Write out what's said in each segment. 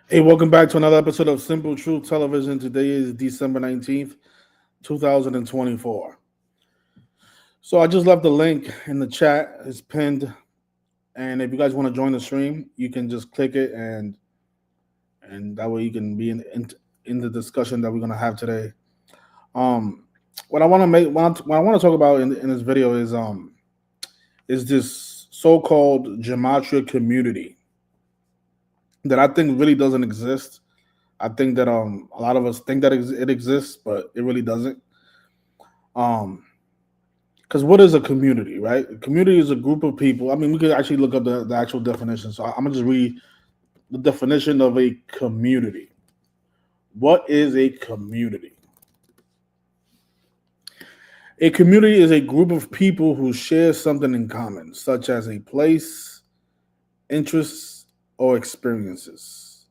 Hey, welcome back to another episode of Simple Truth Television. Today is December 19th, 2024. So I just left the link in the chat. It's pinned. And if you guys want to join the stream, you can just click it and that way you can be in the discussion that we're gonna have today. Um what I want to make what I want to talk about in this video is this so-called Gematria community that I think really doesn't exist. I think that a lot of us think that it exists, but it really doesn't. Um, because what is a community, right? A community is a group of people. I mean, we could actually look up the actual definition. So I'm gonna just read the definition of a community. What is a community? A community is a group of people who share something in common, such as a place, interests, or experiences.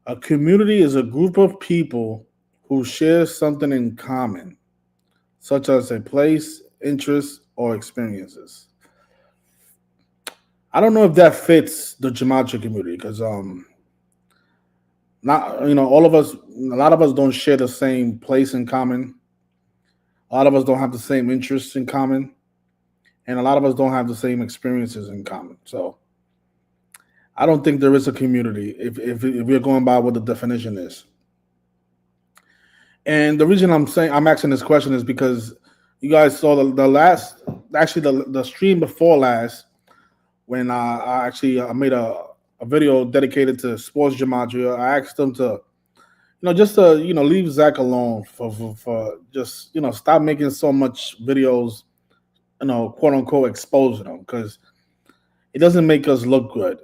A community is a group of people who share something in common, such as a place, interests, or experiences. I don't know if that fits the gematria community because not all of us, a lot of us don't share the same place in common. A lot of us don't have the same interests in common, and a lot of us don't have the same experiences in common. So I don't think there is a community if we're going by what the definition is. And the reason I'm asking this question is because you guys saw the last, actually the stream before last, when I actually made a video dedicated to sports gematria. I asked them to, just to, leave Zach alone for just, stop making so much videos, quote unquote, exposing them because it doesn't make us look good.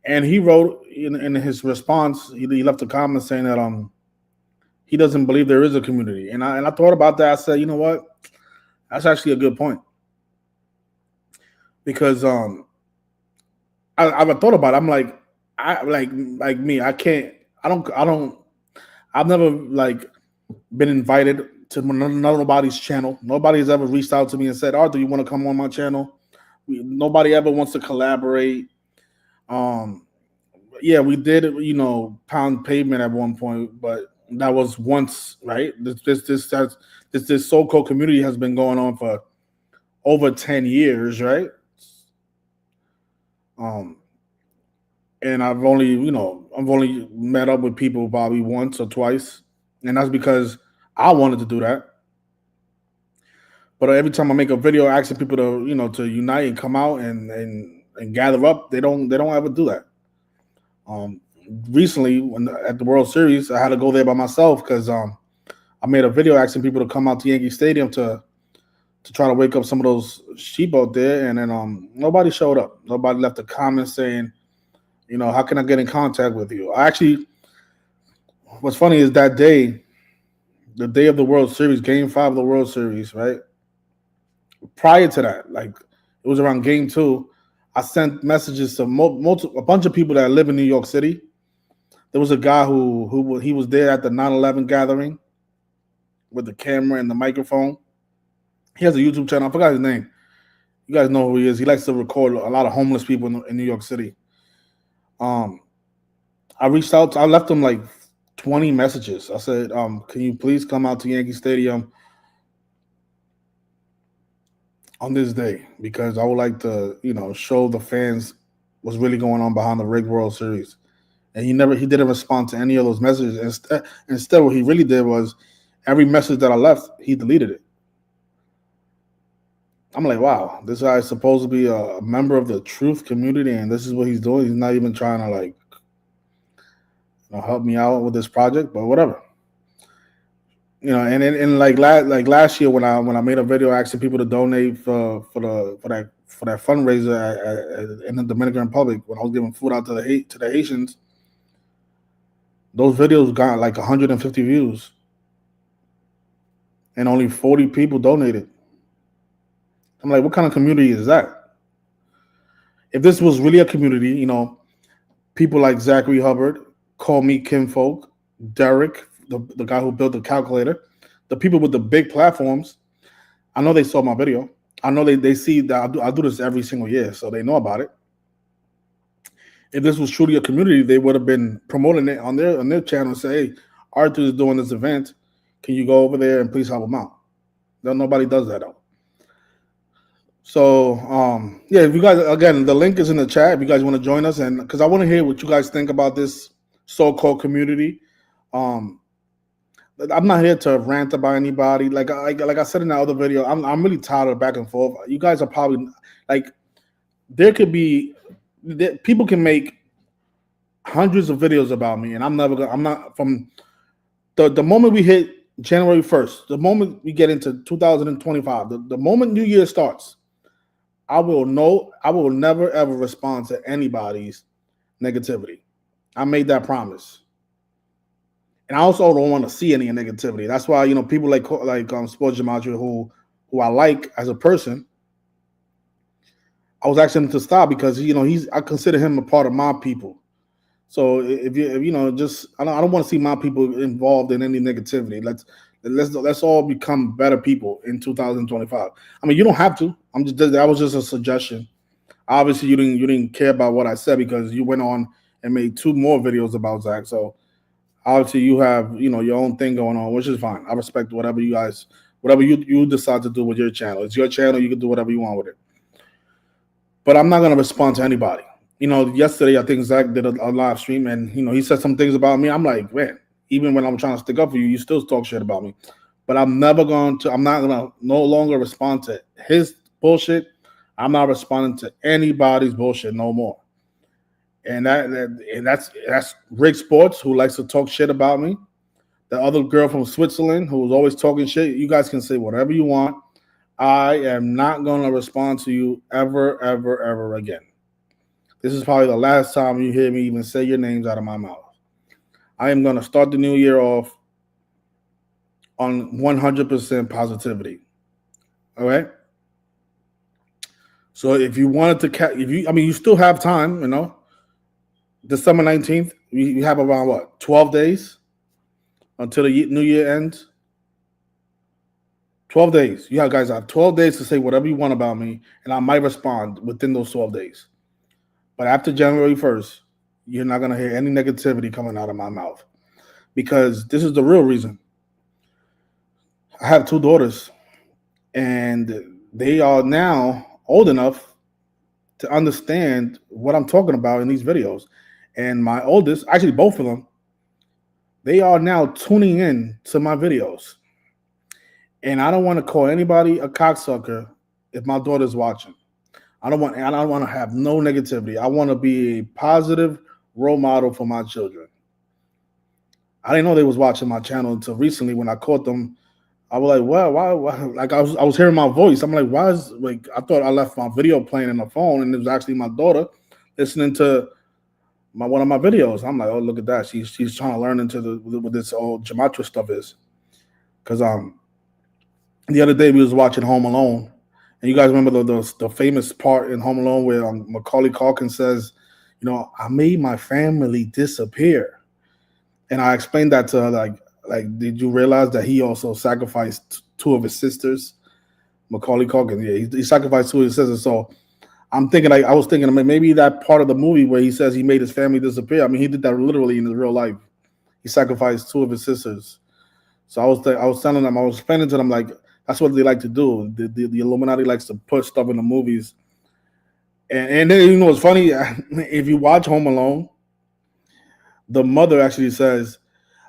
And he wrote in his response, he left a comment saying that he doesn't believe there is a community. And I thought about that. I said, you know what? That's actually a good point because I've thought about it. I'm like, I like me. I can't. I don't. I've never like been invited to nobody's channel. Nobody's ever reached out to me and said, "Arthur, you want to come on my channel?" Nobody ever wants to collaborate. Um, yeah, we did, pound pavement at one point, but that was once, right? This so-called community has been going on for over 10 years, right? Um, and I've only met up with people probably once or twice, and that's because I wanted to do that. But every time I make a video asking people to to unite and come out and gather up, they don't ever do that. Um, Recently, when at the World Series, I had to go there by myself because I made a video asking people to come out to Yankee Stadium to try to wake up some of those sheep out there, and then nobody showed up. Nobody left a comment saying, how can I get in contact with you? I actually, what's funny is that day, the day of the World Series, Game 5 of the World Series, right? Prior to that, like it was around Game 2, I sent messages to a bunch of people that live in New York City. There was a guy who he was there at the 9/11 gathering with the camera and the microphone. He has a YouTube channel. I forgot his name. You guys know who he is. He likes to record a lot of homeless people in New York City. Um, I reached out. I left him like 20 messages. I said, "Can you please come out to Yankee Stadium on this day because I would like to, show the fans what's really going on behind the rigged World Series." And he didn't respond to any of those messages. Instead, what he really did was every message that I left, he deleted it. I'm like, wow, this guy is supposed to be a member of the truth community, and this is what he's doing. He's not even trying to like help me out with this project, but whatever. And like last year when I made a video asking people to donate for that fundraiser in the Dominican Republic when I was giving food out to the Haitians, those videos got like 150 views, and only 40 people donated. I'm like, what kind of community is that? If this was really a community, people like Zachary Hubbard, Call Me Kinfolk, Derek, the guy who built the calculator, the people with the big platforms, I know they saw my video. I know they see that I do this every single year, so they know about it. if this was truly a community, they would have been promoting it on their channel and say, "Hey, Arthur is doing this event. Can you go over there and please help him out?" No, nobody does that though. So yeah, if you guys, again, the link is in the chat if you guys want to join us, and because I want to hear what you guys think about this so-called community. Um, I'm not here to rant about anybody. Like I said in that other video, I'm really tired of back and forth. You guys are probably like there could be people can make hundreds of videos about me, and I'm not from the moment we hit January 1st, the moment we get into 2025, the moment New Year starts, I will never ever respond to anybody's negativity. I made that promise. And I also don't want to see any negativity. That's why people like Sports Gematria who I like as a person. I was asking him to stop because I consider him a part of my people. So if just I don't want to see my people involved in any negativity. Let's all become better people in 2025. I mean, you don't have to. That was just a suggestion. Obviously, you didn't care about what I said because you went on and made 2 more videos about Zach. So obviously you have your own thing going on, which is fine. I respect whatever you decide to do with your channel. It's your channel. You can do whatever you want with it. But I'm not gonna respond to anybody. Yesterday I think Zach did a live stream, and he said some things about me. I'm like, man, even when I'm trying to stick up for you, you still talk shit about me. But I'm not gonna no longer respond to his bullshit. I'm not responding to anybody's bullshit no more. And that's Rick Sports, who likes to talk shit about me. The other girl from Switzerland who was always talking shit. You guys can say whatever you want. I am not gonna respond to you ever, ever, ever again. This is probably the last time you hear me even say your names out of my mouth. I am gonna start the new year off on 100% positivity. All right. So if you wanted to, you still have time. December 19th, we have around what 12 days until the new year ends. 12 days. You guys have 12 days to say whatever you want about me, and I might respond within those 12 days. But after January 1st, you're not going to hear any negativity coming out of my mouth, because this is the real reason. I have 2 daughters, and they are now old enough to understand what I'm talking about in these videos. And my oldest, actually both of them, they are now tuning in to my videos. And I don't want to call anybody a cocksucker if my daughter's watching. I don't want to have no negativity. I want to be a positive role model for my children. I didn't know they was watching my channel until recently when I caught them. I was like, well, why? Like I was hearing my voice. I'm like, why is like I thought I left my video playing in the phone, and it was actually my daughter listening to one of my videos. I'm like, oh, look at that. She's trying to learn into what this old Gematria stuff is. Because the other day we was watching Home Alone, and you guys remember the famous part in Home Alone where Macaulay Culkin says, I made my family disappear, and I explained that to her like, did you realize that he also sacrificed 2 of his sisters? Macaulay Culkin, yeah, he sacrificed 2 of his sisters. So I'm thinking, I was thinking, maybe that part of the movie where he says he made his family disappear. I mean, he did that literally in his real life. He sacrificed 2 of his sisters. So I was telling them, I was explaining to them, like, that's what they like to do. The Illuminati likes to put stuff in the movies. And then, what's funny? If you watch Home Alone, the mother actually says,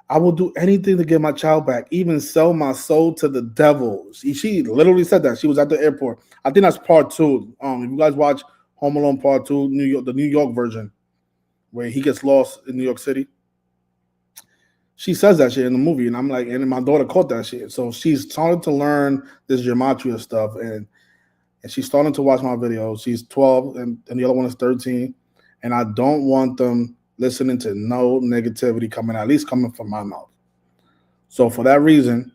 I will do anything to get my child back, even sell my soul to the devil. She literally said that. She was at the airport. I think that's part 2. If you guys watch Home Alone Part 2, the New York version, where he gets lost in New York City, she says that shit in the movie, and I'm like, and my daughter caught that shit. So she's starting to learn this gematria stuff, and she's starting to watch my videos. She's 12, and the other one is 13, and I don't want them listening to no negativity coming, at least coming from my mouth. So for that reason,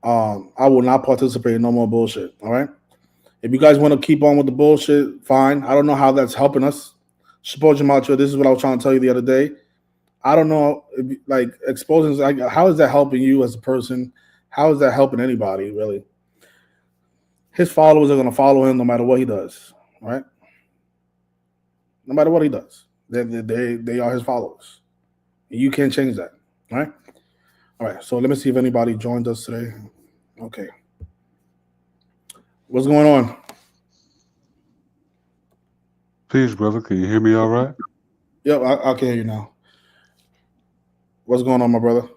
I will not participate in no more bullshit. All right. If you guys want to keep on with the bullshit, fine. I don't know how that's helping us. Support Gematria. This is what I was trying to tell you the other day. I don't know, like exposing. Like, how is that helping you as a person? How is that helping anybody really? His followers are going to follow him no matter what he does. All right. No matter what he does. They are his followers. You can't change that. All right. All right. So let me see if anybody joined us today. Okay. What's going on? Peace, brother. Can you hear me all right? Yep, I can hear you now. What's going on, my brother?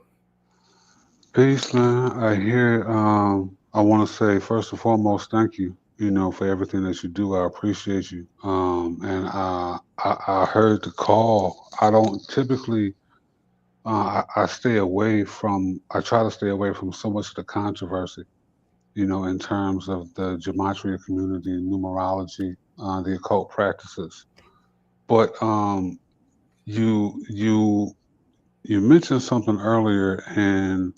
Peace, man. I hear. I want to say first and foremost, thank you. For everything that you do. I appreciate you. And I heard the call. I don't typically. I stay away from. I try to stay away from so much of the controversy. In terms of the Gematria community, numerology, the occult practices. But you you mentioned something earlier, and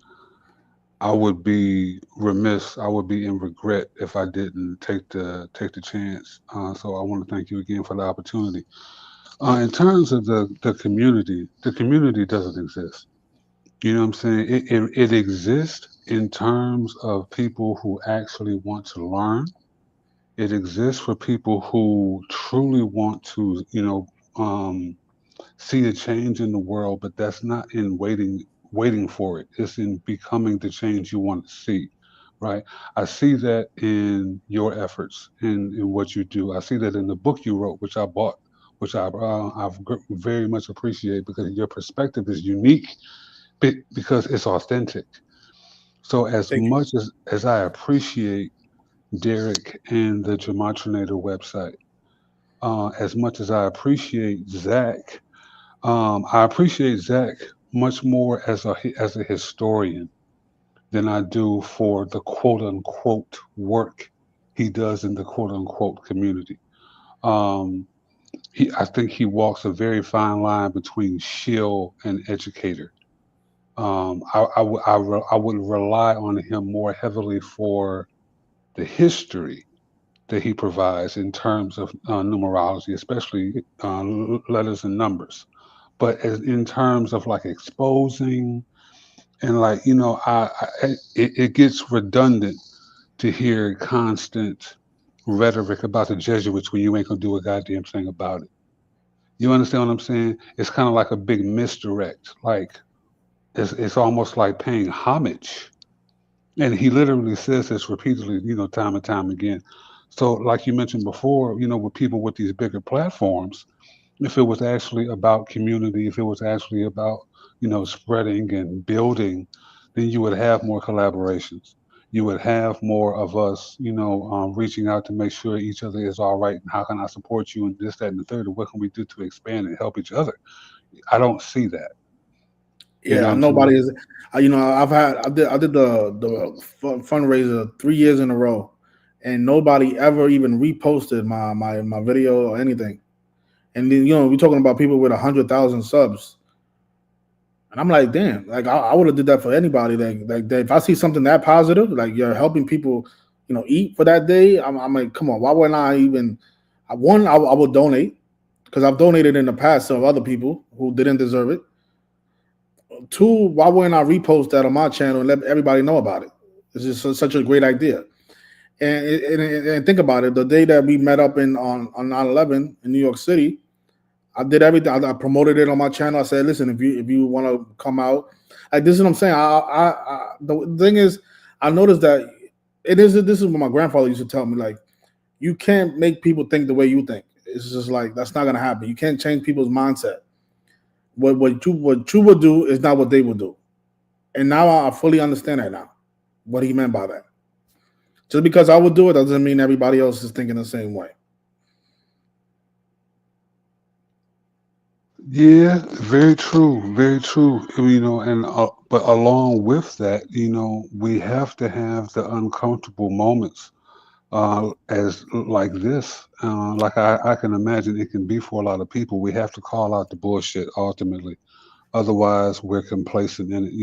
I would be remiss. I would be in regret if I didn't take the chance. So I want to thank you again for the opportunity. In terms of the community doesn't exist. You know what I'm saying? It exists in terms of people who actually want to learn. It exists for people who truly want to, see a change in the world, but that's not in waiting for it. It's in becoming the change you want to see, right? I see that in your efforts in what you do. I see that in the book you wrote, which I bought, which very much appreciate because your perspective is unique because it's authentic. So as Thank you. much as I appreciate Derek and the Gematrinator website, as much as I appreciate Zach, I appreciate Zach much more as a historian than I do for the quote unquote work he does in the quote unquote community. Um, I think he walks a very fine line between shill and educator. I would rely on him more heavily for the history that he provides in terms of numerology, especially letters and numbers. But in terms of like exposing and like it gets redundant to hear constant rhetoric about the Jesuits when you ain't gonna do a goddamn thing about it. You understand what I'm saying? It's kind of like a big misdirect. Like it's almost like paying homage. And he literally says this repeatedly, time and time again. So, like you mentioned before, with people with these bigger platforms, if it was actually about community, if it was actually about, spreading and building, then you would have more collaborations. You would have more of us, reaching out to make sure each other is all right. And how can I support you and this, that, and the third? And what can we do to expand and help each other? I don't see that. You know what Yeah, I'm saying? nobody is. I did the fundraiser 3 years in a row, and nobody ever even reposted my video or anything. And then we're talking about people with 100,000 subs, and I'm like, damn, like I would have did that for anybody. Like that, if I see something that positive, like you're helping people, eat for that day. I'm like, come on, why wouldn't I even? I would donate because I've donated in the past to other people who didn't deserve it. Two, why wouldn't I repost that on my channel and let everybody know about it? It's just such a great idea. And think about it. The day that we met up on 9/11 in New York City, I did everything. I promoted it on my channel. I said, listen, if you want to come out, like this is what I'm saying. The thing is, I noticed that it is. This is what my grandfather used to tell me. Like you can't make people think the way you think. It's just like that's not gonna happen. You can't change people's mindset. What you would do is not what they would do. And now I fully understand that now. What he meant by that. Just because I would do it doesn't mean everybody else is thinking the same way. Yeah, very true, very true. And but along with that, we have to have the uncomfortable moments, as like this. Like I can imagine it can be for a lot of people. We have to call out the bullshit ultimately. Otherwise, we're complacent in it.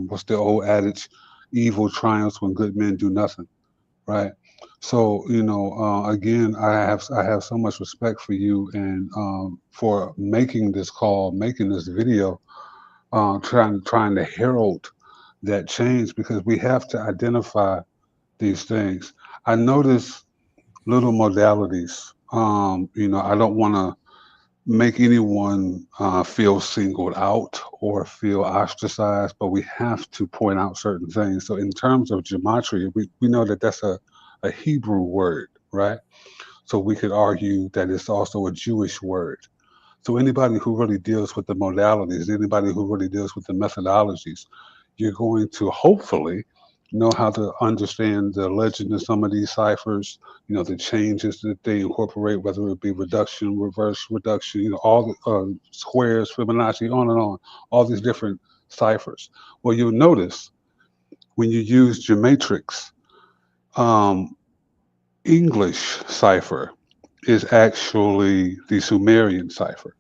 What's the old adage? Evil triumphs when good men do nothing, right? So, again, I have so much respect for you and for making this call, making this video, trying to herald that change because we have to identify these things. I notice little modalities. I don't want to. make anyone feel singled out or feel ostracized, but we have to point out certain things. So, in terms of gematria, we know that that's a Hebrew word, right? So, we could argue that it's also a Jewish word. So anybody who really deals with the modalities, anybody who really deals with the methodologies, you're going to hopefully know how to understand the legend of some of these ciphers, the changes that they incorporate, whether it be reduction, reverse reduction, all the squares, Fibonacci, on and on, all these different ciphers. Well, you'll notice when you use Gematrix, um, English cipher is actually the Sumerian cipher,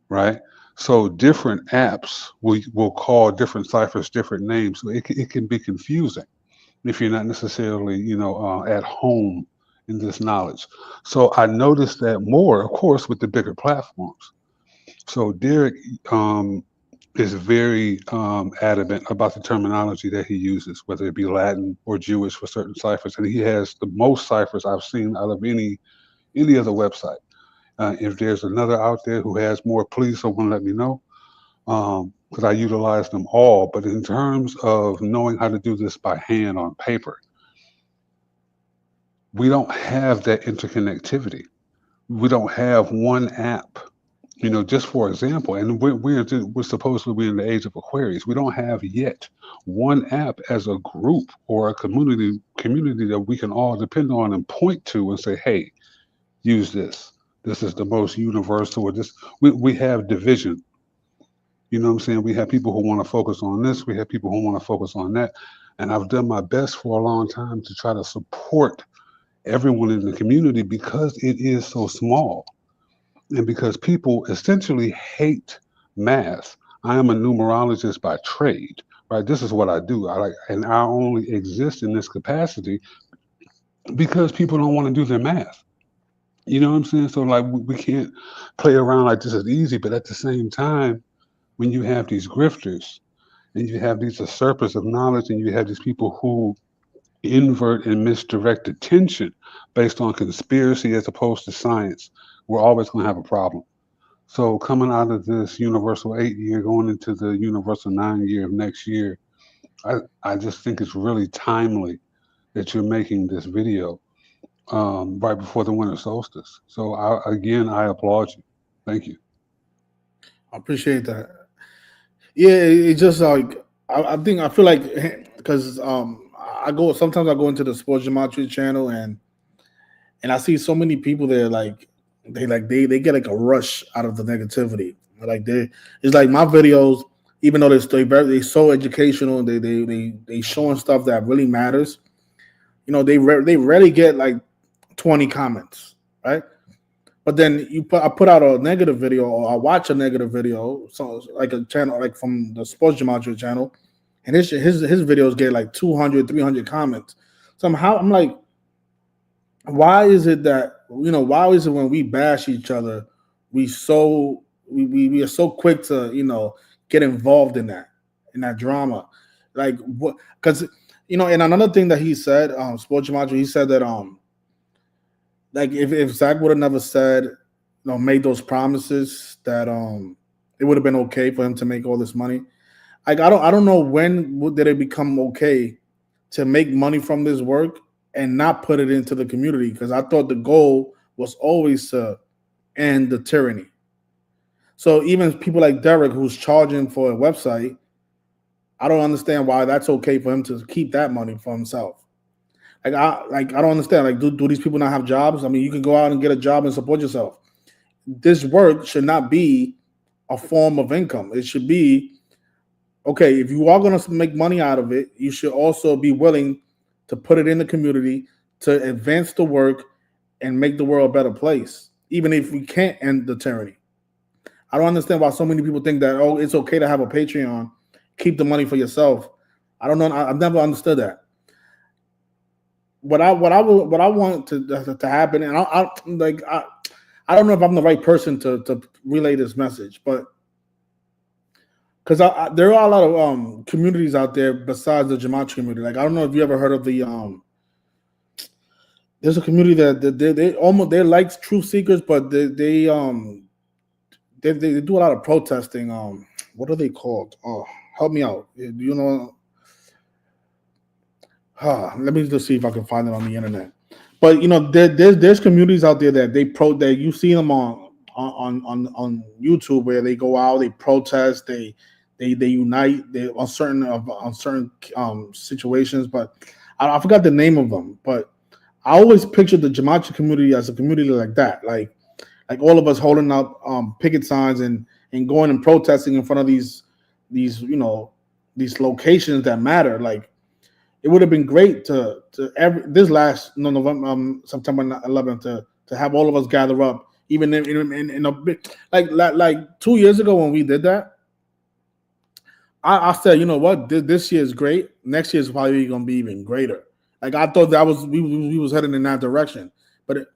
right? So different apps will call different ciphers different names. So it can be confusing if you're not necessarily, at home in this knowledge. So I noticed that more, of course, with the bigger platforms. So Derek is very adamant about the terminology that he uses, whether it be Latin or Jewish for certain ciphers, and he has the most ciphers I've seen out of any other website. If there's another out there who has more, please someone let me know, because I utilize them all. But in terms of knowing how to do this by hand on paper, we don't have that interconnectivity. We don't have one app. Just for example, and we're supposedly in the age of Aquarius. We don't have yet one app as a group or a community that we can all depend on and point to and say, "Hey, use this. This is the most universal." Or this, we have division. You know what I'm saying? We have people who want to focus on this. We have people who want to focus on that. And I've done my best for a long time to try to support everyone in the community because it is so small and because people essentially hate math. I am a numerologist by trade, right? This is what I do. And I only exist in this capacity because people don't want to do their math. You know what I'm saying? So like we can't play around like this is easy, but at the same time, when you have these grifters and you have these usurpers of knowledge and you have these people who invert and misdirect attention based on conspiracy as opposed to science, we're always going to have a problem. So coming out of this universal 8 year, going into the universal 9 year of next year, I just think it's really timely that you're making this video right before the winter solstice. So again, I applaud you. Thank you. I appreciate that. Yeah, it's just like I think I feel like because I go sometimes I go into the sports gematria channel and I see so many people there they get like a rush out of the negativity. Like they it's like my videos, even though they so educational, they showing stuff that really matters. They rarely get like 20 comments, right? But then I put out a negative video or I watch a negative video, so like a channel like from the Sports Gematria channel, and his videos get like 200, 300 comments. Somehow I'm like, why is it that why is it when we bash each other, we are so quick to get involved in that drama, like what? Because and another thing that he said, Sports Gematria, he said that like if Zach would have never said, made those promises that it would have been okay for him to make all this money. Like I don't know when did it become okay to make money from this work and not put it into the community, because I thought the goal was always to end the tyranny. So even people like Derek, who's charging for a website, I don't understand why that's okay for him to keep that money for himself. I don't understand. Like, do these people not have jobs? I mean, you can go out and get a job and support yourself. This work should not be a form of income. It should be okay. If you are going to make money out of it, you should also be willing to put it in the community to advance the work and make the world a better place, even if we can't end the tyranny. I don't understand why so many people think that it's okay to have a Patreon, keep the money for yourself. I don't know. I've never understood that. What I want to happen, and I don't know if I'm the right person to relay this message, but because there are a lot of communities out there besides the Gematria community. Like I don't know if you ever heard of the there's a community that they almost they're like truth seekers, but they they do a lot of protesting. What are they called? Oh, help me out. Do you know? Let me just see if I can find it on the internet. But there's communities out there that that you see them on YouTube where they go out, they protest, they unite, they on certain situations. But I forgot the name of them. But I always pictured the Gematria community as a community like that, like all of us holding up picket signs and going and protesting in front of these these locations that matter. Like it would have been great to every this last no November September 11th to have all of us gather up, even in a bit like 2 years ago when we did that. I said, you know what, this year is great. Next year is probably going to be even greater. Like I thought that was we was heading in that direction, but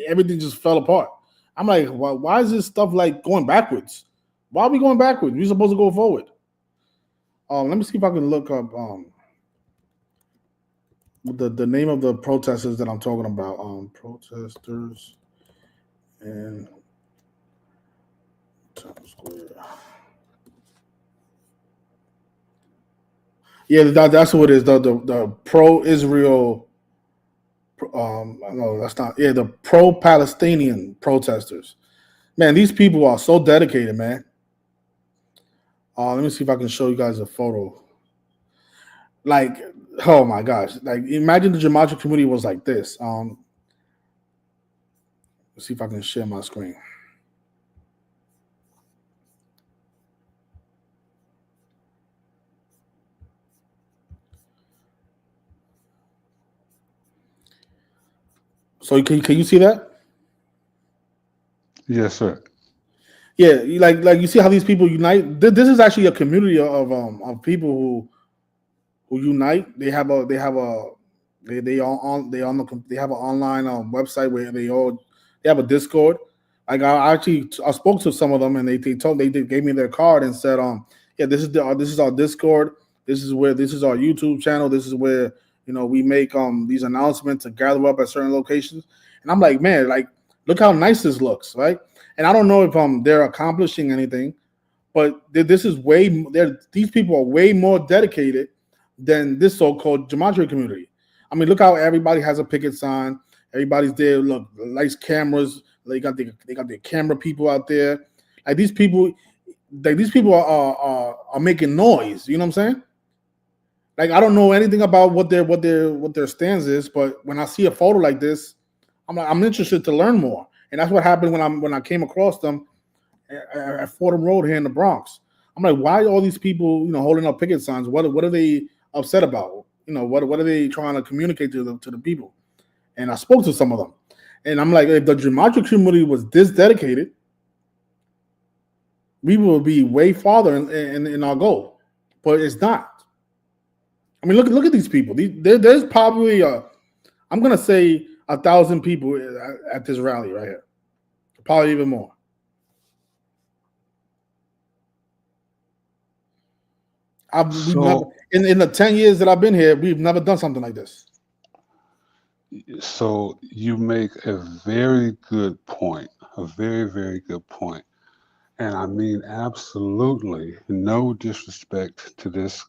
everything just fell apart. I'm like, why is this stuff like going backwards? Why are we going backwards? We're supposed to go forward. Let me see if I can look up the name of the protesters that I'm talking about. Protesters in Times Square. Yeah, that's what it is. The pro Israel. No, that's not. Yeah, the pro Palestinian protesters. Man, these people are so dedicated, man. Let me see if I can show you guys a photo. Like, oh my gosh! Like, imagine the Gematria community was like this. Let's see if I can share my screen. So can you see that? Yes, sir. Yeah, like you see how these people unite. This is actually a community of people who unite. They have an online they have a Discord. Like I spoke to some of them and they gave me their card and said yeah, this is our Discord. This is our YouTube channel. This is where we make these announcements to gather up at certain locations. And I'm like, man, like look how nice this looks, right? And I don't know if they're accomplishing anything, but this is these people are way more dedicated than this so-called gematria community. I mean, look how everybody has a picket sign. Everybody's there. Look, lights, cameras. They got their camera people out there. Like these people are making noise. You know what I'm saying? Like I don't know anything about what their stance is, but when I see a photo like this, I'm interested to learn more. And that's what happened when I came across them at Fordham Road here in the Bronx. I'm like, why are all these people, holding up picket signs? What are they upset about? What are they trying to communicate to the people? And I spoke to some of them, and I'm like, if the gematria community was this dedicated, we will be way farther in our goal. But it's not. I mean, look at these people. There's probably I'm gonna say 1,000 people at this rally right here, probably even more. We've never So, in the 10 years that I've been here, we've never done something like this. so you make a very good point, a very, very good point. And I mean, absolutely no disrespect to this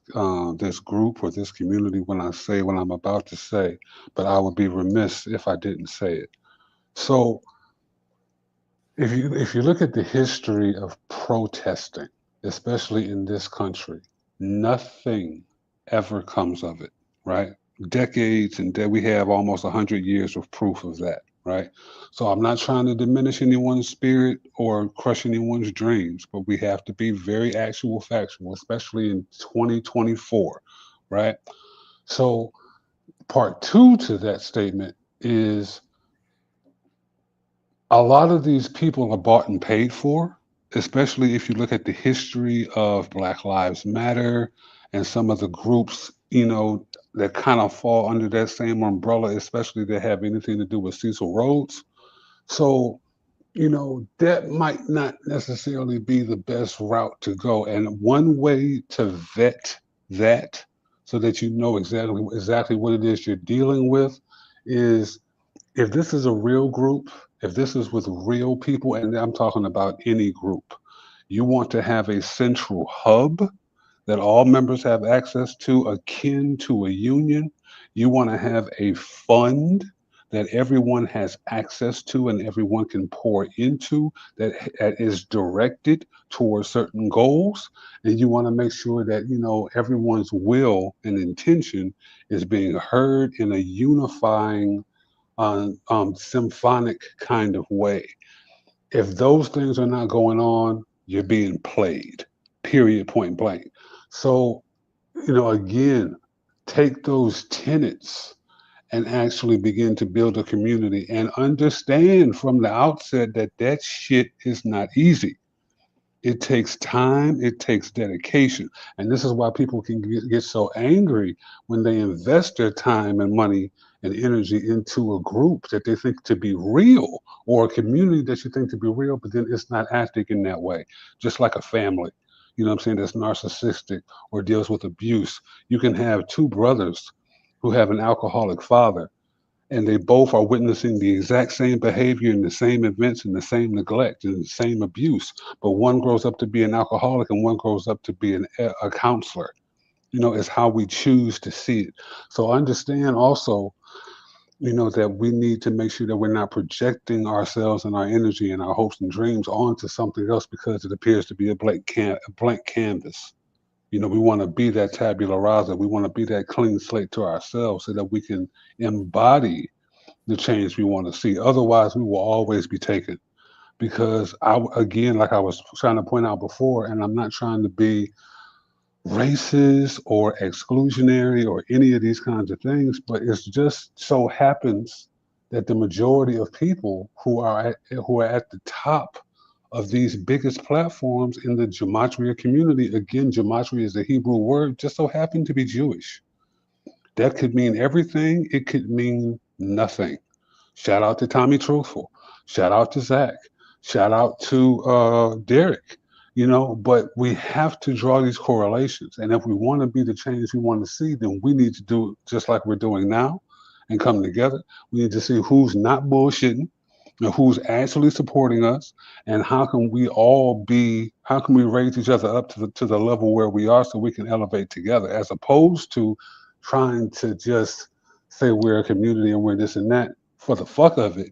group or this community when I say what I'm about to say, but I would be remiss if I didn't say it. So, if you look at the history of protesting, especially in this country, nothing ever comes of it, right? Decades and we have almost 100 years of proof of that, right? So I'm not trying to diminish anyone's spirit or crush anyone's dreams, but we have to be very actual factual, especially in 2024, right? So part two to that statement is a lot of these people are bought and paid for, especially if you look at the history of Black Lives Matter and some of the groups, that kind of fall under that same umbrella, especially that have anything to do with Cecil Rhodes. So, that might not necessarily be the best route to go. And one way to vet that so that you know exactly what it is you're dealing with is if this is a real group, if this is with real people, and I'm talking about any group, You want to have a central hub that all members have access to, akin to a union. You want to have a fund that everyone has access to and everyone can pour into that is directed towards certain goals. And you want to make sure that, everyone's will and intention is being heard in a unifying, symphonic kind of way. If those things are not going on, you're being played, period, point blank. So, again, take those tenets and actually begin to build a community and understand from the outset that that shit is not easy. It takes time, it takes dedication. And this is why people can get so angry when they invest their time and money and energy into a group that they think to be real, or a community that you think to be real, but then it's not acting in that way. Just like a family, what I'm saying, that's narcissistic or deals with abuse. You can have two brothers who have an alcoholic father, and they both are witnessing the exact same behavior and the same events and the same neglect and the same abuse. But one grows up to be an alcoholic and one grows up to be a counselor. Is how we choose to see it. So understand also, that we need to make sure that we're not projecting ourselves and our energy and our hopes and dreams onto something else because it appears to be a blank canvas. We want to be that tabula rasa. We want to be that clean slate to ourselves so that we can embody the change we want to see. Otherwise, we will always be taken. Because again, like I was trying to point out before, and I'm not trying to be racist or exclusionary or any of these kinds of things, but it's just so happens that the majority of people who are at the top of these biggest platforms in the Gematria community, again, Gematria is a Hebrew word, just so happen to be Jewish. That could mean everything, it could mean nothing. Shout out to Tommy Truthful. Shout out to Zach. Shout out to Derek. But we have to draw these correlations. And if we want to be the change we want to see, then we need to do it just like we're doing now and come together. We need to see who's not bullshitting and who's actually supporting us, and how can we raise each other up to the level where we are so we can elevate together, as opposed to trying to just say we're a community and we're this and that for the fuck of it.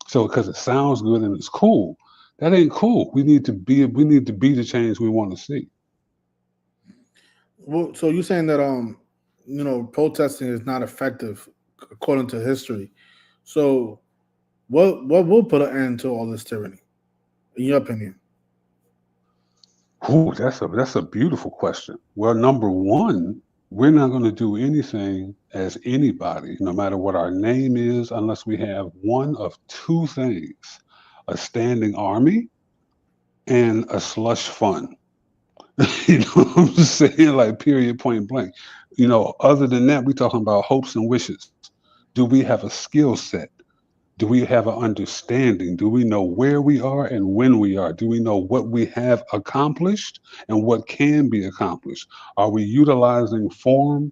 So because it sounds good and it's cool, that ain't cool. We need to be the change we want to see. Well, so you're saying that protesting is not effective according to history. So what will put an end to all this tyranny, in your opinion? Ooh, that's a beautiful question. Well, number one, we're not going to do anything as anybody, no matter what our name is, unless we have one of two things: a standing army and a slush fund. What I'm saying? Like, period, point blank. Other than that, we're talking about hopes and wishes. Do we have a skill set? Do we have an understanding? Do we know where we are and when we are? Do we know what we have accomplished and what can be accomplished? Are we utilizing form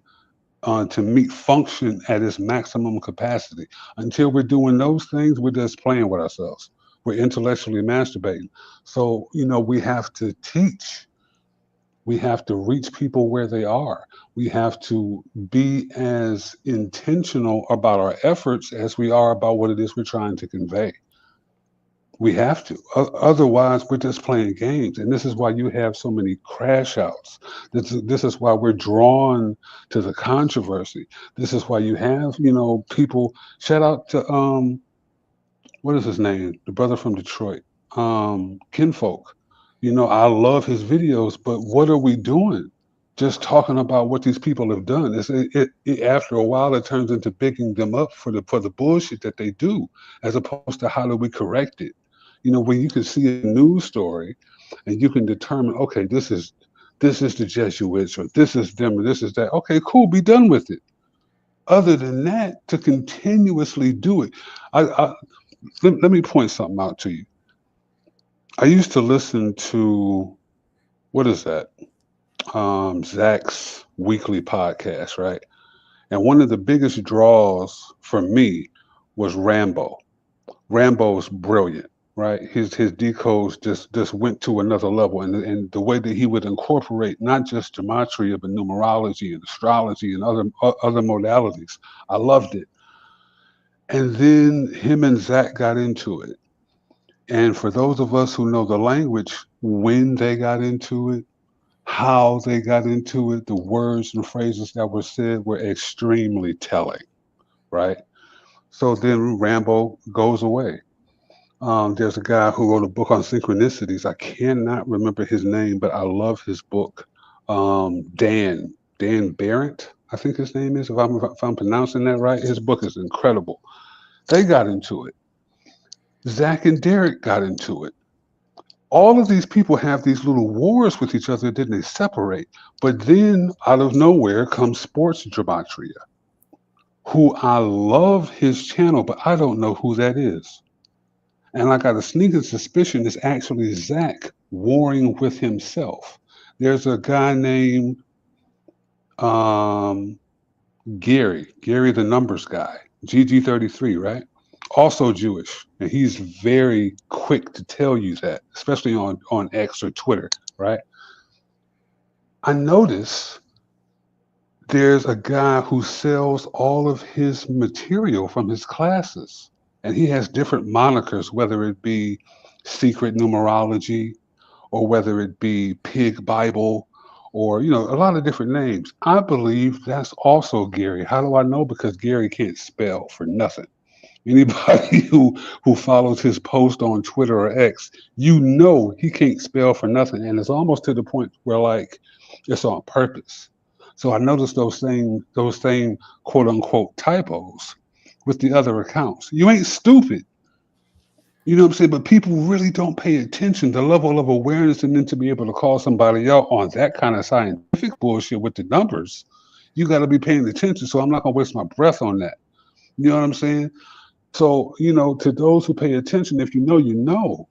to meet function at its maximum capacity? Until we're doing those things, we're just playing with ourselves. We're intellectually masturbating. So, we have to teach. We have to reach people where they are. We have to be as intentional about our efforts as we are about what it is we're trying to convey. We have to. Otherwise, we're just playing games. And this is why you have so many crash outs. This is why we're drawn to the controversy. This is why you have, people. Shout out to what is his name? The brother from Detroit, Kinfolk. I love his videos, but what are we doing? Just talking about what these people have done. After a while, it turns into bigging them up for the bullshit that they do, as opposed to how do we correct it. When you can see a news story, and you can determine, okay, this is the Jesuits, or this is them, or this is that. Okay, cool, be done with it. Other than that, to continuously do it, let me point something out to you. I used to listen to, what is that? Zach's weekly podcast, right? And one of the biggest draws for me was Rambo. Rambo's brilliant. right? His decodes just went to another level, and the way that he would incorporate not just gematria but numerology and astrology and other modalities, I loved it. And then him and Zach got into it. And for those of us who know the language, when they got into it, how they got into it, the words and phrases that were said were extremely telling, right? So then Rambo goes away. There's a guy who wrote a book on synchronicities. I cannot remember his name, but I love his book. Dan Barrett, I think his name is, if I'm pronouncing that right. His book is incredible. They got into it. Zach and Derek got into it. All of these people have these little wars with each other, then they separate. But then out of nowhere comes Sports Gematria, who I love his channel, but I don't know who that is. And I got a sneaking suspicion it's actually Zach warring with himself. There's a guy named um, Gary the numbers guy, GG33, right? Also Jewish, and he's very quick to tell you that, especially on X or Twitter, right? I notice there's a guy who sells all of his material from his classes, and he has different monikers, whether it be secret numerology or whether it be pig Bible or a lot of different names. I believe that's also Gary. How do I know? Because Gary can't spell for nothing. Anybody who follows his post on Twitter or X, he can't spell for nothing, and it's almost to the point where like it's on purpose. So I noticed those same quote unquote typos with the other accounts. You ain't stupid. You know what I'm saying? But people really don't pay attention. The level of awareness and then to be able to call somebody out on that kind of scientific bullshit with the numbers, you got to be paying attention. So I'm not going to waste my breath on that. You know what I'm saying? So, to those who pay attention, if you know, you know.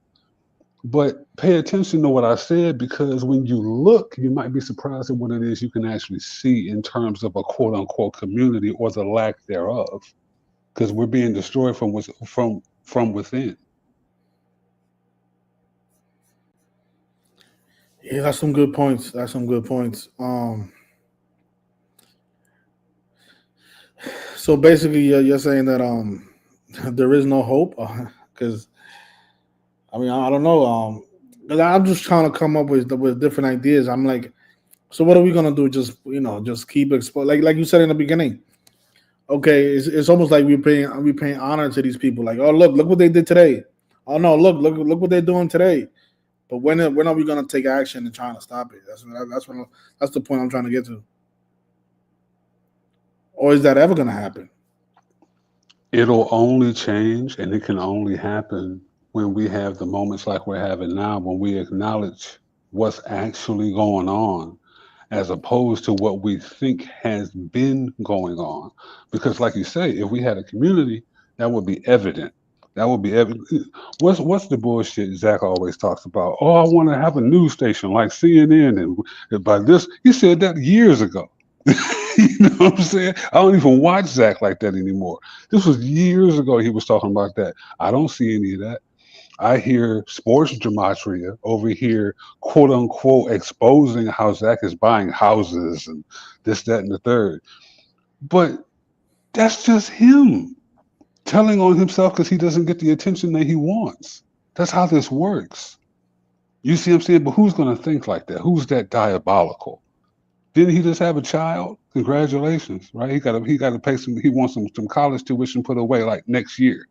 But pay attention to what I said because when you look, you might be surprised at what it is you can actually see in terms of a quote unquote community or the lack thereof. Because we're being destroyed from within. Yeah, that's some good points. That's some good points. So basically, you're saying that there is no hope because I mean I don't know 'cause I'm just trying to come up with different ideas. I'm like, so what are we gonna do? Just just keep like you said in the beginning. Okay, it's almost like we're paying honor to these people. Like, oh look what they did today. Oh no, look what they're doing today. But when are we gonna take action and trying to stop it? That's the point I'm trying to get to. Or is that ever gonna happen? It'll only change and it can only happen when we have the moments like we're having now, when we acknowledge what's actually going on as opposed to what we think has been going on. Because, like you say, if we had a community, that would be evident. That would be evident. What's the bullshit Zach always talks about? Oh, I want to have a news station like CNN, and by this, he said that years ago. You know what I'm saying? I don't even watch Zach like that anymore. This was years ago. He was talking about that. I don't see any of that. I hear sports gematria over here, quote unquote, exposing how Zach is buying houses and this, that, and the third. But that's just him telling on himself because he doesn't get the attention that he wants. That's how this works. You see what I'm saying? But who's going to think like that? Who's that diabolical? Didn't he just have a child? Congratulations, right? He got to pay some. He wants some college tuition put away like next year.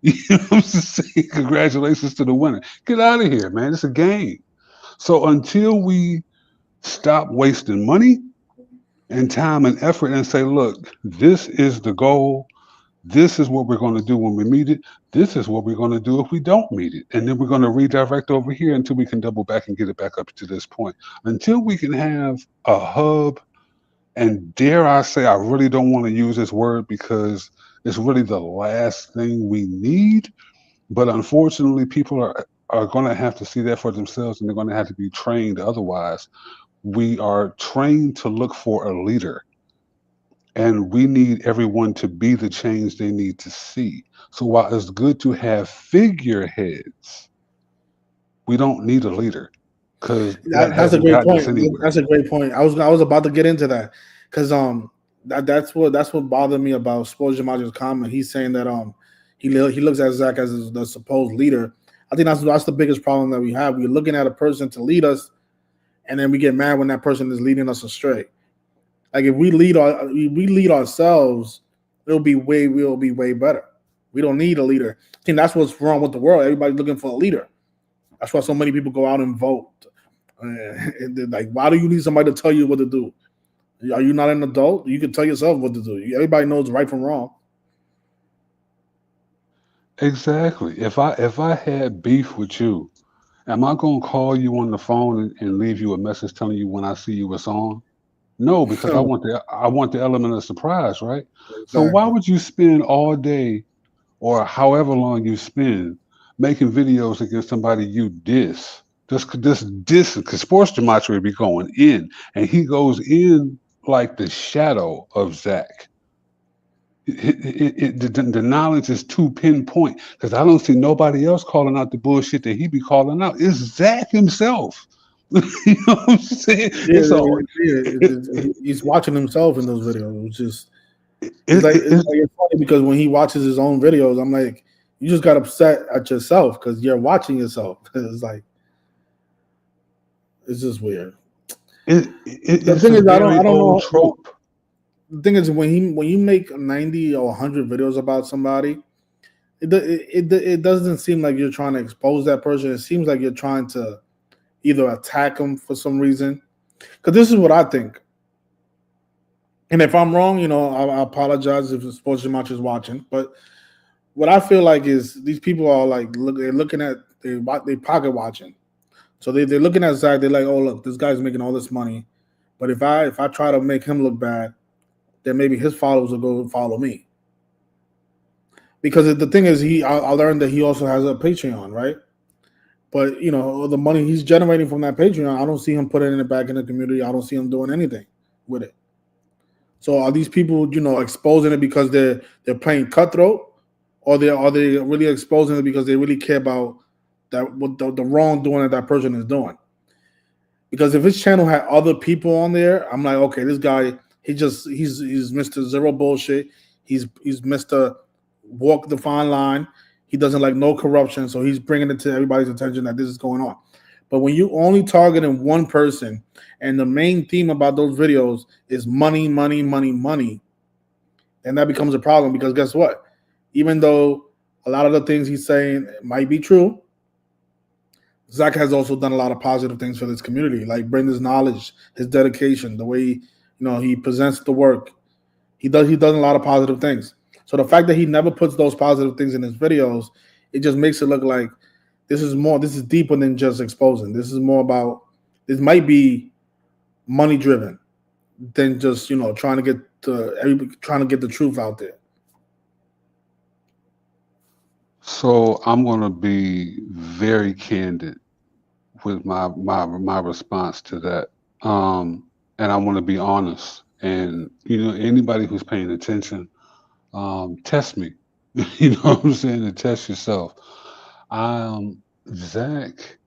You know what I'm saying? Congratulations to the winner. Get out of here, man. It's a game. So until we stop wasting money and time and effort and say, look, this is the goal. This is what we're going to do when we meet it. This is what we're going to do if we don't meet it. And then we're going to redirect over here until we can double back and get it back up to this point. Until we can have a hub, and dare I say, I really don't want to use this word because it's really the last thing we need. But unfortunately, people are going to have to see that for themselves, and they're going to have to be trained. Otherwise, we are trained to look for a leader, And we need everyone to be the change they need to see. So while it's good to have figureheads, we don't need a leader because that That's a hasn't great gotten us point. anywhere. That's a great point. I was about to get into that because that's what bothered me about Sports Jamaja's comment. He's saying that he looks at Zach as the supposed leader. I think that's the biggest problem that we have. We're looking at a person to lead us, and then we get mad when that person is leading us astray. Like if we lead ourselves, we'll be way better. We don't need a leader. I think that's what's wrong with the world. Everybody's looking for a leader. That's why so many people go out and vote. Like, why do you need somebody to tell you what to do? Are you not an adult? You can tell yourself what to do. Everybody knows right from wrong. Exactly. If I had beef with you, am I gonna call you on the phone and leave you a message telling you when I see you it's on? No, because I want the element of surprise, right? So why Exactly. would you spend all day or however long you spend making videos against somebody you diss? This because sports gematria be going in, and he goes in like the shadow of Zach. The knowledge is too pinpoint because I don't see nobody else calling out the bullshit that he be calling out. It's Zach himself. You know what I'm saying? Yeah, It's all he's watching himself in those videos. It's like it, it's funny because when he watches his own videos, I'm like, you just got upset at yourself because you're watching yourself. It's like it's just weird. The it's thing a is, very I don't old know. trope. The thing is, when you make 90 or 100 videos about somebody, it doesn't seem like you're trying to expose that person. It seems like you're trying to either attack them for some reason. Because this is what I think. And if I'm wrong, I apologize if the sports match is watching. But what I feel like is these people are like they're looking at they pocket watching. So they're looking at Zach. They're like, oh look, this guy's making all this money. But if I try to make him look bad, then maybe his followers will go follow me. Because the thing is, I learned that he also has a Patreon, right? But the money he's generating from that Patreon, I don't see him putting it back in the community. I don't see him doing anything with it. So are these people, exposing it because they're playing cutthroat, or are they really exposing it because they really care about that what the wrongdoing that that person is doing? Because if his channel had other people on there, I'm like, okay, this guy, he's Mr. Zero bullshit. He's Mr. Walk the fine line. He doesn't like no corruption, so he's bringing it to everybody's attention that this is going on. But when you only targeting one person, and the main theme about those videos is money, money, money, money, then that becomes a problem. Because guess what? Even though a lot of the things he's saying might be true, Zach has also done a lot of positive things for this community, like bring his knowledge, his dedication, the way he presents the work. He does a lot of positive things. So the fact that he never puts those positive things in his videos, it just makes it look like this is deeper than just exposing. This is more about this might be money driven than just trying to get the truth out there. So I'm gonna be very candid with my response to that. And I want to be honest. And anybody who's paying attention, test me. You know what I'm saying? To test yourself. Zach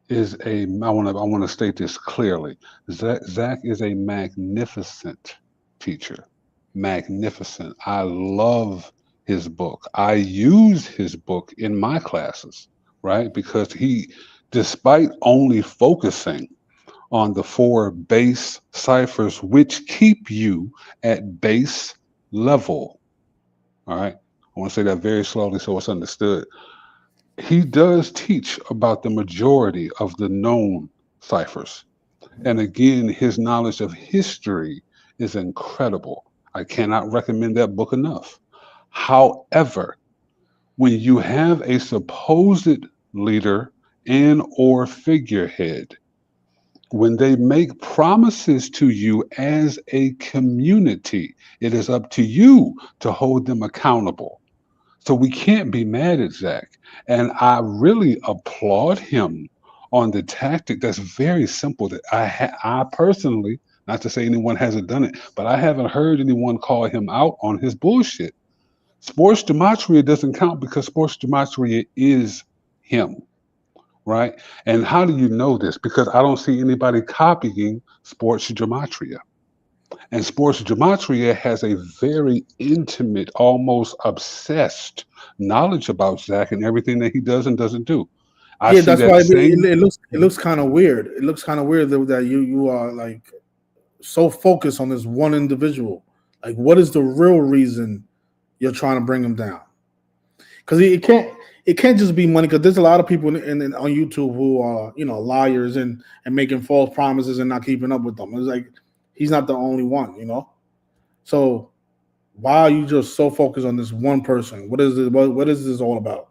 is a. I want to state this clearly. Zach is a magnificent teacher. Magnificent. I love his book. I use his book in my classes, right? Because despite only focusing on the four base ciphers which keep you at base level. All right. I want to say that very slowly so it's understood. He does teach about the majority of the known ciphers. And again, his knowledge of history is incredible. I cannot recommend that book enough. However, when you have a supposed leader and or figurehead, when they make promises to you as a community, it is up to you to hold them accountable. So we can't be mad at Zach. And I really applaud him on the tactic that's very simple that I personally Not to say anyone hasn't done it, but I haven't heard anyone call him out on his bullshit. Sports gematria doesn't count because sports gematria is him, right? And how do you know this? Because I don't see anybody copying sports gematria. And sports gematria has a very intimate, almost obsessed knowledge about Zach and everything that he does and doesn't do. I Yeah, see that's that why same. it looks kind of weird. It looks kind of weird that you are like so focused on this one individual. Like, what is the real reason you're trying to bring him down? Because it can't just be money. Because there's a lot of people on YouTube who are liars and making false promises and not keeping up with them. It's like he's not the only one. So why are you just so focused on this one person? What is it? What is this all about?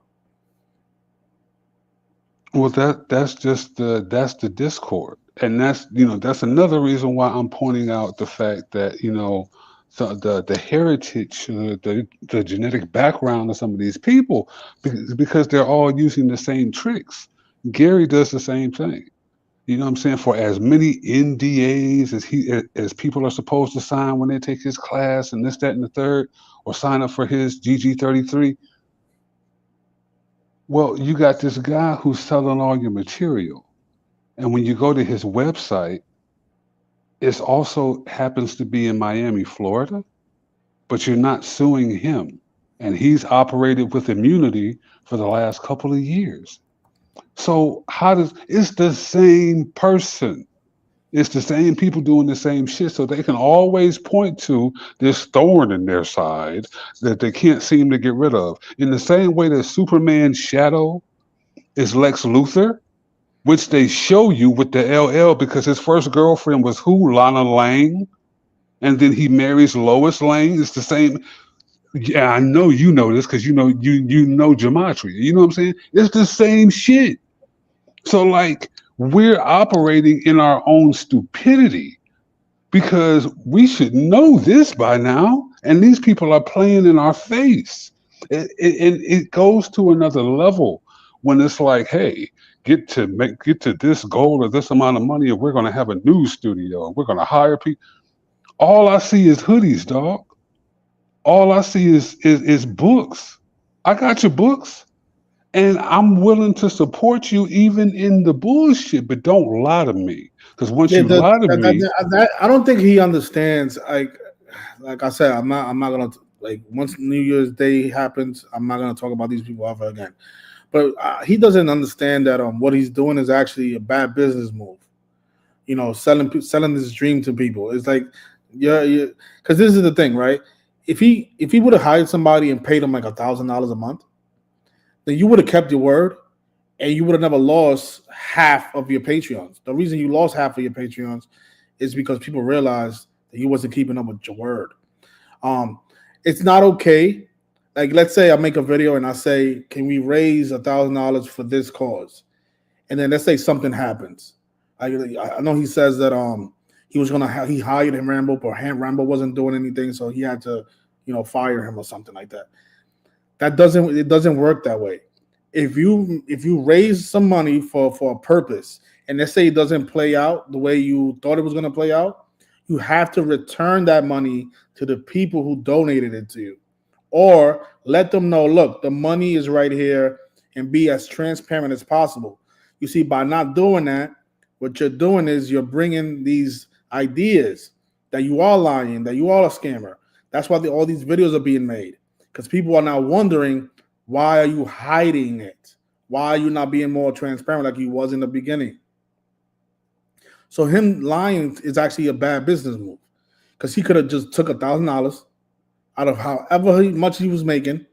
Well, that's the discord, and that's another reason why I'm pointing out the fact that the heritage, the genetic background of some of these people, because they're all using the same tricks. Gary does the same thing. You know what I'm saying? For as many NDAs as people are supposed to sign when they take his class and this, that, and the third, or sign up for his GG33. Well, you got this guy who's selling all your material. And when you go to his website, it also happens to be in Miami, Florida, but you're not suing him. And he's operated with immunity for the last couple of years. So it's the same person. It's the same people doing the same shit. So they can always point to this thorn in their side that they can't seem to get rid of. In the same way that Superman's shadow is Lex Luthor, which they show you with the LL because his first girlfriend was who? Lana Lang. And then he marries Lois Lane. It's the same. Yeah, I know you know this because you know gematria. You know what I'm saying? It's the same shit. So like we're operating in our own stupidity because we should know this by now, and these people are playing in our face. It goes to another level when it's like, hey, get to this goal or this amount of money, and we're going to have a news studio, and we're going to hire people. All I see is hoodies, dog. All I see is books. I got your books, and I'm willing to support you even in the bullshit, but don't lie to me. Because once Yeah, you lie to me, I don't think he understands. Like I said, I'm not gonna like once New Year's Day happens, I'm not gonna talk about these people ever again. But he doesn't understand that what he's doing is actually a bad business move. Selling this dream to people. It's like yeah, because this is the thing, right? If he would have hired somebody and paid him like $1,000 a month, then you would have kept your word and you would have never lost half of your Patreons. The reason you lost half of your Patreons is because people realized that you wasn't keeping up with your word. Um, it's not okay. Like, let's say I make a video and I say, "Can we raise $1,000 for this cause?" And then let's say something happens. I know he says that he was he hired him Rambo, but Rambo wasn't doing anything, so he had to fire him or something like that. It doesn't work that way. If you raise some money for a purpose, and let's say it doesn't play out the way you thought it was going to play out, you have to return that money to the people who donated it to you, or let them know, look, the money is right here, and be as transparent as possible. You see, by not doing that, what you're doing is you're bringing these ideas that you are lying, that you are a scammer. That's why all these videos are being made, because people are now wondering, why are you hiding it? Why are you not being more transparent like you was in the beginning? So him lying is actually a bad business move, because he could have just took $1,000 out of however much he was making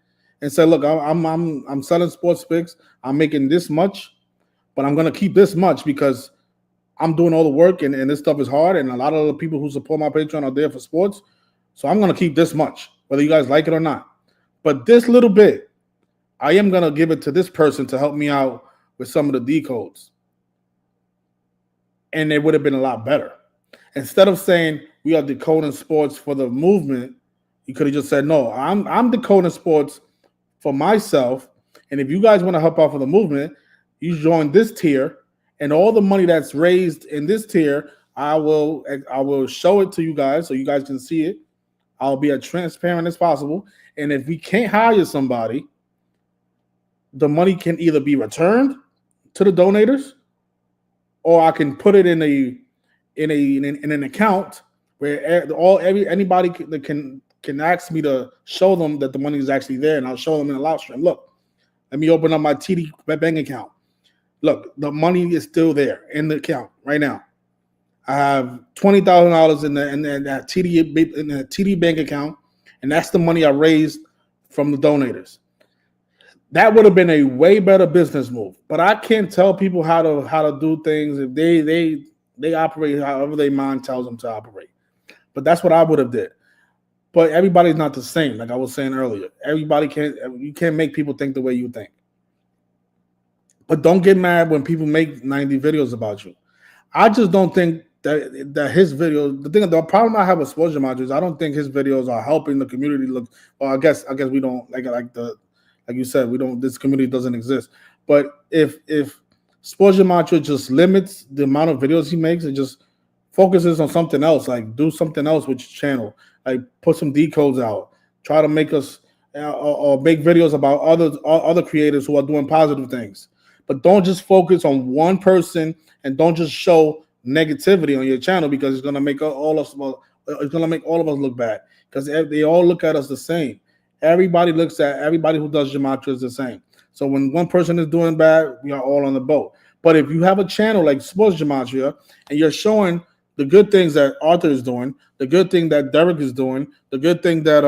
and said, "Look, I'm selling sports picks. I'm making this much, but I'm gonna keep this much because I'm doing all the work and this stuff is hard. And a lot of the people who support my Patreon are there for sports, so I'm gonna keep this much, whether you guys like it or not. But this little bit, I am gonna give it to this person to help me out with some of the decodes, and it would have been a lot better. Instead of saying we are decoding sports for the movement, you could have just said, no, I'm decoding sports for myself. And if you guys want to help out for the movement, you join this tier, and all the money that's raised in this tier, I will show it to you guys so you guys can see it. I'll be as transparent as possible. And if we can't hire somebody, the money can either be returned to the donators, or I can put it in an account where all every anybody can ask me to show them that the money is actually there, and I'll show them in the live stream. Look, let me open up my TD bank account. Look, the money is still there in the account right now. I have $20,000 in that TD bank account, and that's the money I raised from the donators. That would have been a way better business move. But I can't tell people how to do things if they operate however their mind tells them to operate. But that's what I would have did. But everybody's not the same. Like I was saying earlier, everybody can't. You can't make people think the way you think. But don't get mad when people make 90 videos about you. I just don't think that his videos. The problem I have with Sports Gematria is I don't think his videos are helping the community look. Well, I guess we don't like you said, we don't. This community doesn't exist. But if Sports Gematria just limits the amount of videos he makes and just focuses on something else, like do something else with your channel, like put some decodes out, try to make us or make videos about other creators who are doing positive things. But don't just focus on one person and don't just show negativity on your channel because it's gonna make all of us it's gonna make all of us look bad because they all look at us the same. Everybody looks at everybody who does gematria is the same. So when one person is doing bad, we are all on the boat. But if you have a channel like Sports Gematria and you're showing the good things that Arthur is doing, the good thing that Derek is doing, the good thing that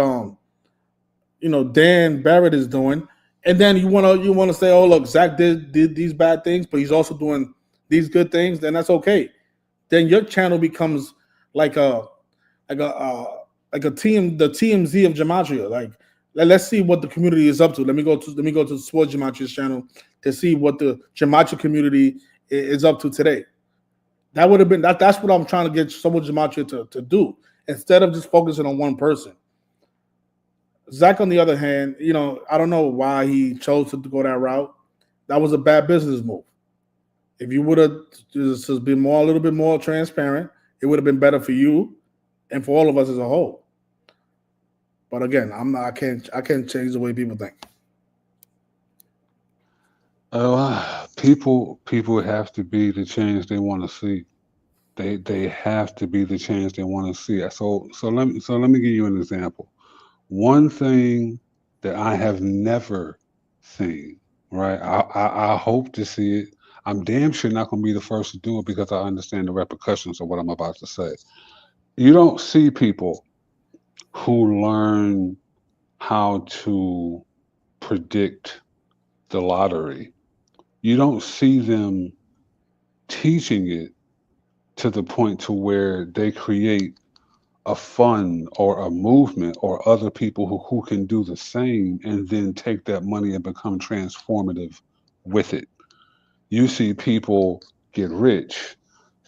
Dan Barrett is doing, and then you wanna say, oh look, Zach did these bad things, but he's also doing these good things, then that's okay. Then your channel becomes like a like a like a team, the TMZ of gematria. Like let's see what the community is up to. Let me go to Sports Gematria's channel to see what the gematria community is up to today. That would have been that's what I'm trying to get Sports Gematria to do instead of just focusing on one person. Zach, on the other hand, I don't know why he chose to go that route. That was a bad business move. If you would have just been a little bit more transparent, it would have been better for you and for all of us as a whole. But again, I can't change the way people think. People have to be the change they want to see. They have to be the change they want to see. So let me give you an example. One thing that I have never seen, right? I hope to see it. I'm damn sure not going to be the first to do it because I understand the repercussions of what I'm about to say. You don't see people who learn how to predict the lottery. You don't see them teaching it to the point to where they create a fund or a movement or other people who can do the same and then take that money and become transformative with it. You see people get rich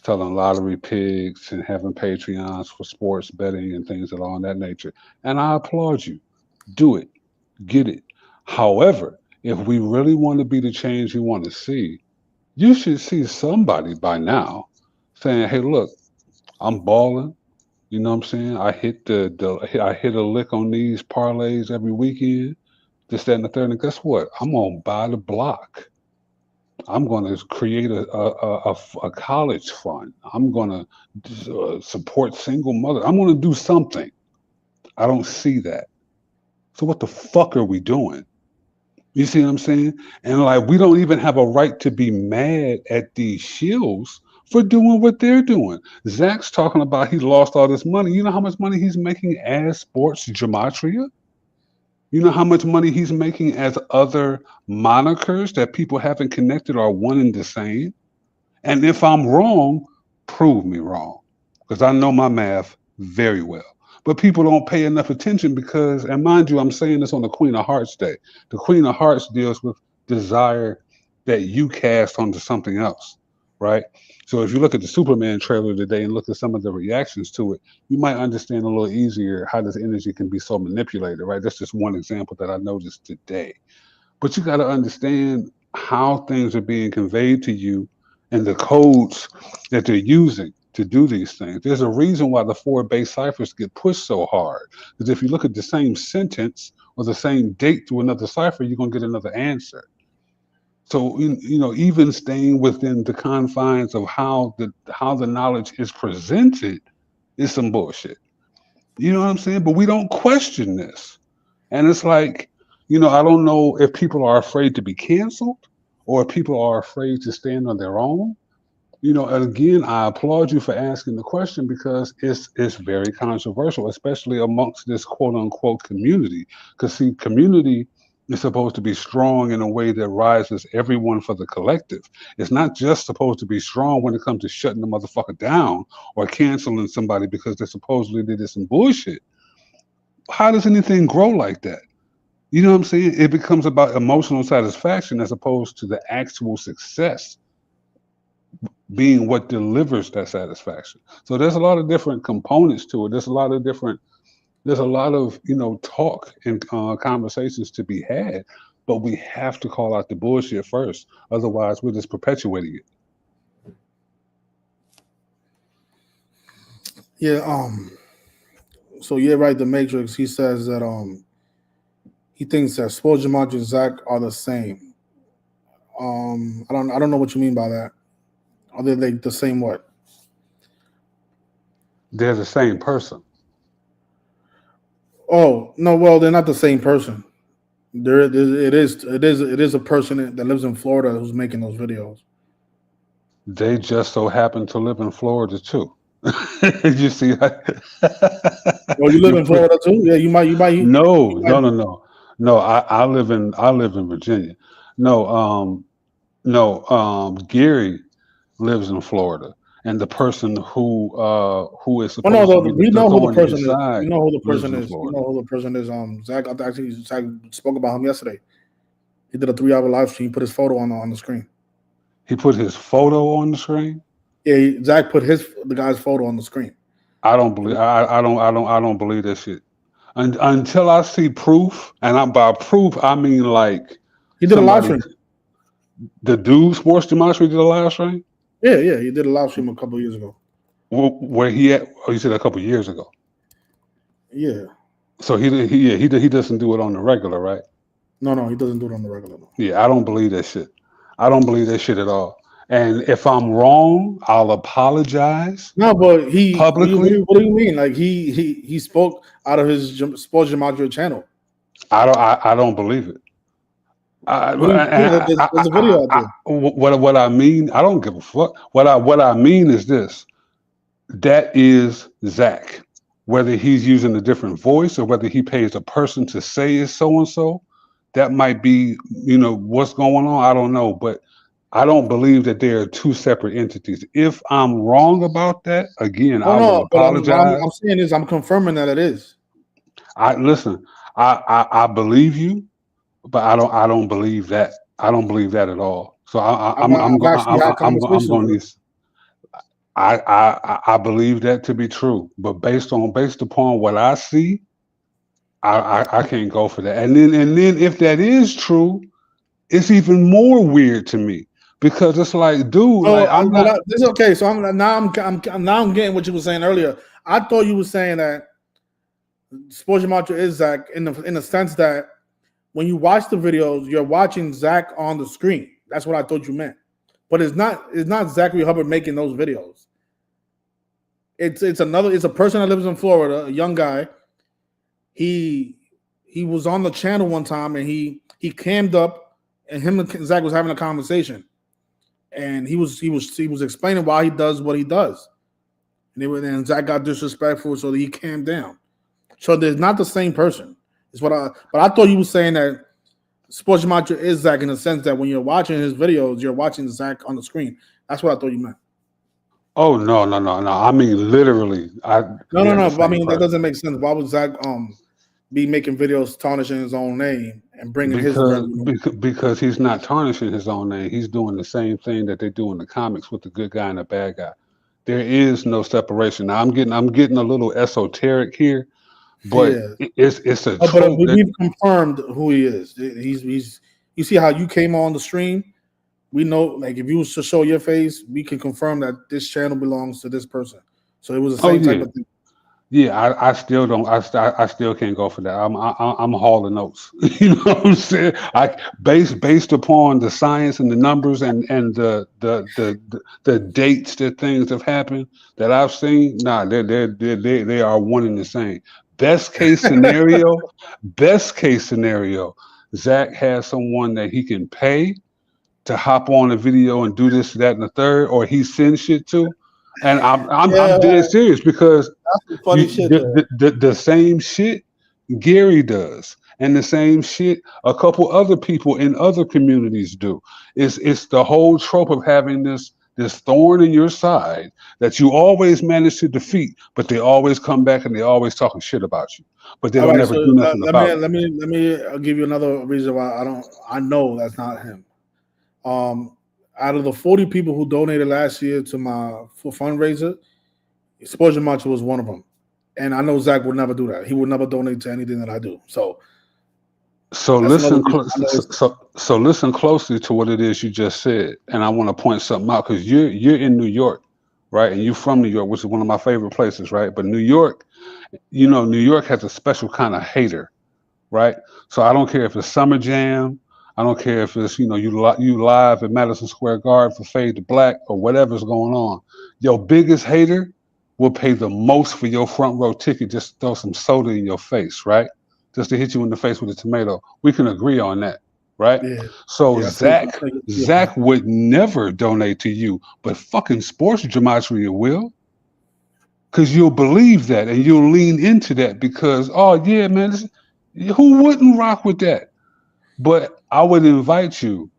selling lottery pigs and having Patreons for sports betting and things along that nature. And I applaud you. Do it. Get it. However, if we really want to be the change you want to see, you should see somebody by now saying, hey, look, I'm balling. You know what I'm saying? I hit a lick on these parlays every weekend, this, that, and the third. And guess what? I'm gonna buy the block. I'm gonna create a college fund. I'm gonna support single mother. I'm gonna do something. I don't see that. So what the fuck are we doing? You see what I'm saying? And like we don't even have a right to be mad at these shills for doing what they're doing. Zach's talking about he lost all this money. You know how much money he's making as sports gematria? You know how much money he's making as other monikers that people haven't connected are one and the same? And if I'm wrong, prove me wrong. Because I know my math very well. But people don't pay enough attention because, and mind you, I'm saying this on the Queen of Hearts Day. The Queen of Hearts deals with desire that you cast onto something else, right? So if you look at the Superman trailer today and look at some of the reactions to it, you might understand a little easier how this energy can be so manipulated, right? That's just one example that I noticed today. But you got to understand how things are being conveyed to you and the codes that they're using to do these things. There's a reason why the four base ciphers get pushed so hard. Because if you look at the same sentence or the same date to another cipher, you're gonna get another answer. So even staying within the confines of how the knowledge is presented is some bullshit. You know what I'm saying? But we don't question this. And it's like, I don't know if people are afraid to be canceled or if people are afraid to stand on their own. And again, I applaud you for asking the question because it's very controversial, especially amongst this quote unquote community. Because see, community is supposed to be strong in a way that rises everyone for the collective. It's not just supposed to be strong when it comes to shutting the motherfucker down or canceling somebody because they supposedly did some bullshit. How does anything grow like that? You know what I'm saying? It becomes about emotional satisfaction as opposed to the actual success being what delivers that satisfaction. So there's a lot of different components to it. There's a lot of talk and conversations to be had, but we have to call out the bullshit first. Otherwise, we're just perpetuating it. Yeah. So yeah, right. The Matrix. He says that he thinks that Sport Gematria and Zach are the same. I don't know what you mean by that. Are they like the same what? They're the same person. Oh no, well they're not the same person. It is a person that lives in Florida who's making those videos. They just so happen to live in Florida too. You see, Oh, you live you in put Florida too? Yeah, no, you might. no, no, no, no. I live in Virginia. No, no. Gary lives in Florida, and the person who is Oh no, supposed to be we the know who the thorn in person his is. We side know who the lives person in is. We Florida. know who the person is. Zach actually Zach spoke about him yesterday. He did a 3 hour live stream. Put his photo on the screen. He put his photo on the screen. Yeah, Zach put the guy's photo on the screen. I don't believe. I don't believe that shit. Until I see proof, and by proof I mean like He did a live somebody, stream. the dude sports demonstrator did a live stream. Yeah, yeah, he did a live stream a couple of years ago. Where he at? Oh, you said a couple years ago. Yeah, So he doesn't do it on the regular, right? no, he doesn't do it on the regular. No, Yeah, I don't believe that shit. I don't believe that shit at all. And if I'm wrong, I'll apologize no, but publicly. what do you mean? Like he spoke out of his Sports Gematria channel. I don't believe it. What do you mean? There's a video out there. What I mean, I don't give a fuck. What I mean is this: that is Zach. Whether he's using a different voice or whether he pays a person to say it's so and so, that might be what's going on. I don't know, but I don't believe that they are two separate entities. If I'm wrong about that, again, Oh I will no, but what I'm apologize. saying is I'm confirming that it is. I listen. I believe you, but I don't believe that. I don't believe that at all. So I'm I've going actually had I'm conversations going with to. I believe that to be true, but based upon what I see, I can't go for that. And then if that is true, it's even more weird to me because it's like, dude, So like I'm not. this is okay. So I'm getting what you were saying earlier. I thought you were saying that Sports Gematria is Zach in the sense that when you watch the videos, you're watching Zach on the screen. That's what I thought you meant. But it's not. It's not Zachary Hubbard making those videos. It's a person that lives in Florida, a young guy. He he was on the channel one time and he cammed up and him and Zach was having a conversation and he was explaining why he does what he does. And Zach got disrespectful, so he calmed down. So they're not the same person. But I thought you were saying that Sports Gematria is Zach in the sense that when you're watching his videos, you're watching Zach on the screen. That's what I thought you meant. Oh no, no, no, no. I mean, literally, No, no, they're the no. But I same mean that person doesn't make sense. Why would Zach be making videos tarnishing his own name and bringing his because revenue? because he's not tarnishing his own name. He's doing the same thing that they do in the comics with the good guy and the bad guy. There is no separation. Now I'm getting a little esoteric here, but Yeah. it's a Oh, but trope that we've confirmed who he is. He's. You see how you came on the stream? We know, like, if you was to show your face, we can confirm that this channel belongs to this person. So it was the Oh same type yeah. of thing. Yeah, I still don't. I still can't go for that. I'm hauling notes. You know what I'm saying? I based upon the science and the numbers and the dates that things have happened that I've seen. Nah, they are one and the same. Best case scenario, best case scenario. Zach has someone that he can pay to hop on a video and do this, that, and the third, or he sends shit to. And I'm Yeah, dead serious because that's some you funny shit there. the same shit Gary does, and the same shit a couple other people in other communities do. It's the whole trope of having this thorn in your side that you always manage to defeat, but they always come back and they always talking shit about you, but they All don't right, never so do nothing let me about it. I'll give you another reason why I know that's not him. Um, Out of the 40 people who donated last year to my fundraiser, Exposure Macho was one of them. And I know Zach would never do that. He would never donate to anything that I do. So So that's another listen, reason I know it's so listen closely to what it is you just said, and I want to point something out because you're in New York, right? And you're from New York, which is one of my favorite places, right? But New York, New York has a special kind of hater, right? So I don't care if it's Summer Jam, I don't care if it's you live at Madison Square Garden for Fade to Black or whatever's going on. Your biggest hater will pay the most for your front row ticket just to throw some soda in your face, right? Just to hit you in the face with a tomato. We can agree on that, right? yeah. So Yeah, I see your point. Zach would never donate to you, but fucking sports gematria will, because you'll believe that and you'll lean into that because, oh yeah, man, who wouldn't rock with that? But I would invite you,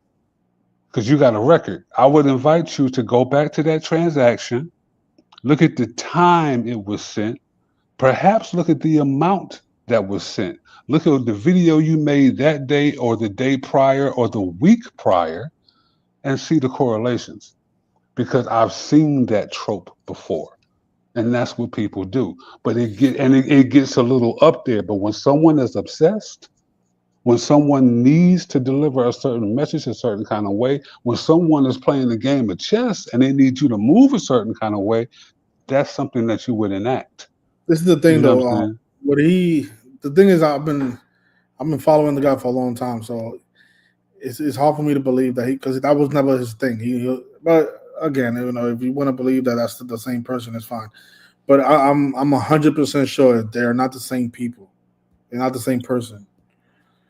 because you got a record, I would invite you to go back to that transaction, look at the time it was sent, perhaps look at the amount that was sent. Look at the video you made that day or the day prior or the week prior and see the correlations. Because I've seen that trope before. And that's what people do. But it gets a little up there. But when someone is obsessed, when someone needs to deliver a certain message a certain kind of way, when someone is playing a game of chess and they need you to move a certain kind of way, that's something that you would enact. This is the You thing know what though. I'm saying? What he the thing is I've been following the guy for a long time, so it's hard for me to believe that because that was never his thing. But again, if you want to believe that that's the same person, it's fine. But I'm 100% sure they're not the same people. They're not the same person.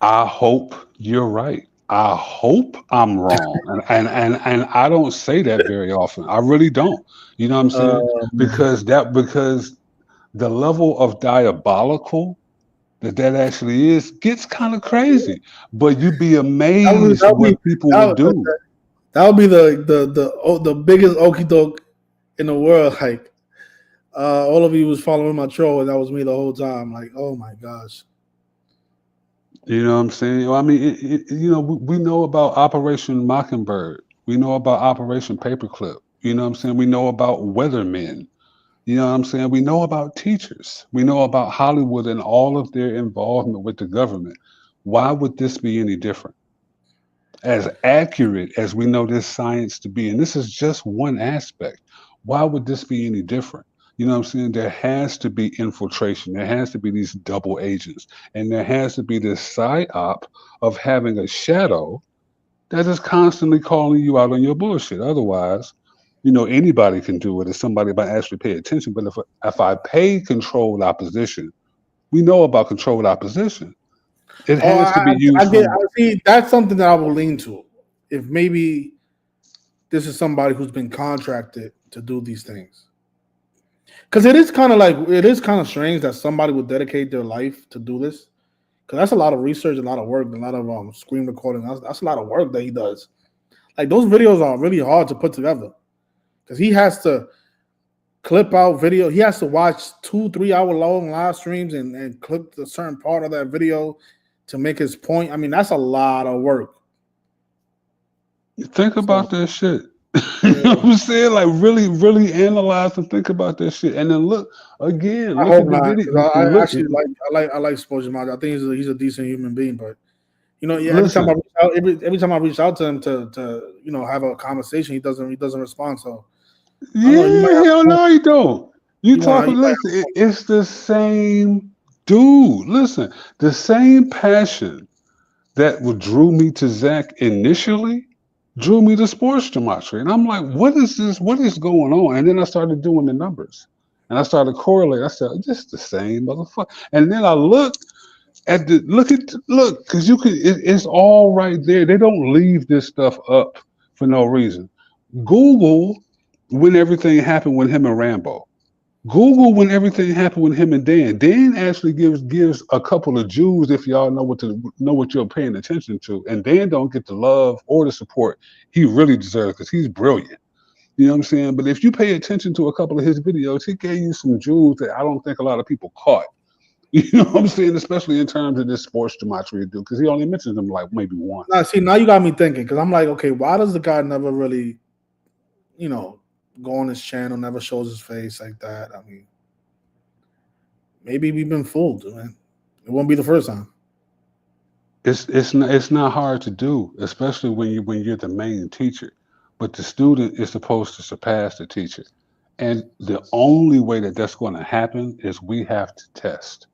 I hope you're right. I hope I'm wrong. And I don't say that very often. I really don't. You know what I'm saying? Man. Because the level of diabolical that actually is gets kind of crazy. But you'd be amazed That would be what people will that would, do. that would be the biggest okie doke in the world. Like all of you was following my troll, and that was me the whole time. Like, oh my gosh. You know what I'm saying? Well, I mean, we know about Operation Mockingbird. We know about Operation Paperclip. You know what I'm saying? We know about weathermen. You know what I'm saying? We know about teachers. We know about Hollywood and all of their involvement with the government. Why would this be any different? As accurate as we know this science to be, and this is just one aspect, why would this be any different? You know what I'm saying? There has to be infiltration. There has to be these double agents. And there has to be this psyop of having a shadow that is constantly calling you out on your bullshit. Otherwise, anybody can do it if somebody might actually pay attention. But if I pay controlled opposition, we know about controlled opposition. It Oh, has to be I used get. from I see. That's something that I will lean to. If maybe this is somebody who's been contracted to do these things, because it is kind of strange that somebody would dedicate their life to do this. Because that's a lot of research, a lot of work, a lot of screen recording. That's a lot of work that he does. Like those videos are really hard to put together because he has to clip out video. He has to watch 2 3 hour long live streams and clip the certain part of that video to make his point. I mean, that's a lot of work. think So about that shit. You know what yeah, I'm saying? Like really, really analyze and think about that shit. And then I look hope at the not video. because I Look, actually I like Spojimaj. I think he's a decent human being, but Yeah. Every time I Listen, reach out, every time I reach out to him to have a conversation, he doesn't respond. So I don't know. You might yeah, have hell a point. no, you don't. You You talking? might Listen, it's the same dude. Listen, the same passion that would drew me to Zach initially drew me to sports gematria. And I'm like, what is this? What is going on? And then I started doing the numbers. And I started correlating. I said, this is the same motherfucker. And then I looked at the look, because you can it's all right there. They don't leave this stuff up for no reason. Google when everything happened with him and Rambo. Google when everything happened with him and Dan. Dan actually gives a couple of Jews if y'all know what you're paying attention to. And Dan don't get the love or the support he really deserves because he's brilliant. You know what I'm saying? But if you pay attention to a couple of his videos, he gave you some jewels that I don't think a lot of people caught. You know what I'm saying? Especially in terms of this sports gematria dude, because he only mentions them like maybe now. once. See, now you got me thinking because I'm like, okay, why does the guy never really, you know, go on his channel, never shows his face like that? I mean, maybe we've been fooled, man. It won't be the first time. It's not hard to do, especially when you're the main teacher. But the student is supposed to surpass the teacher, and the only way that that's going to happen is we have to test,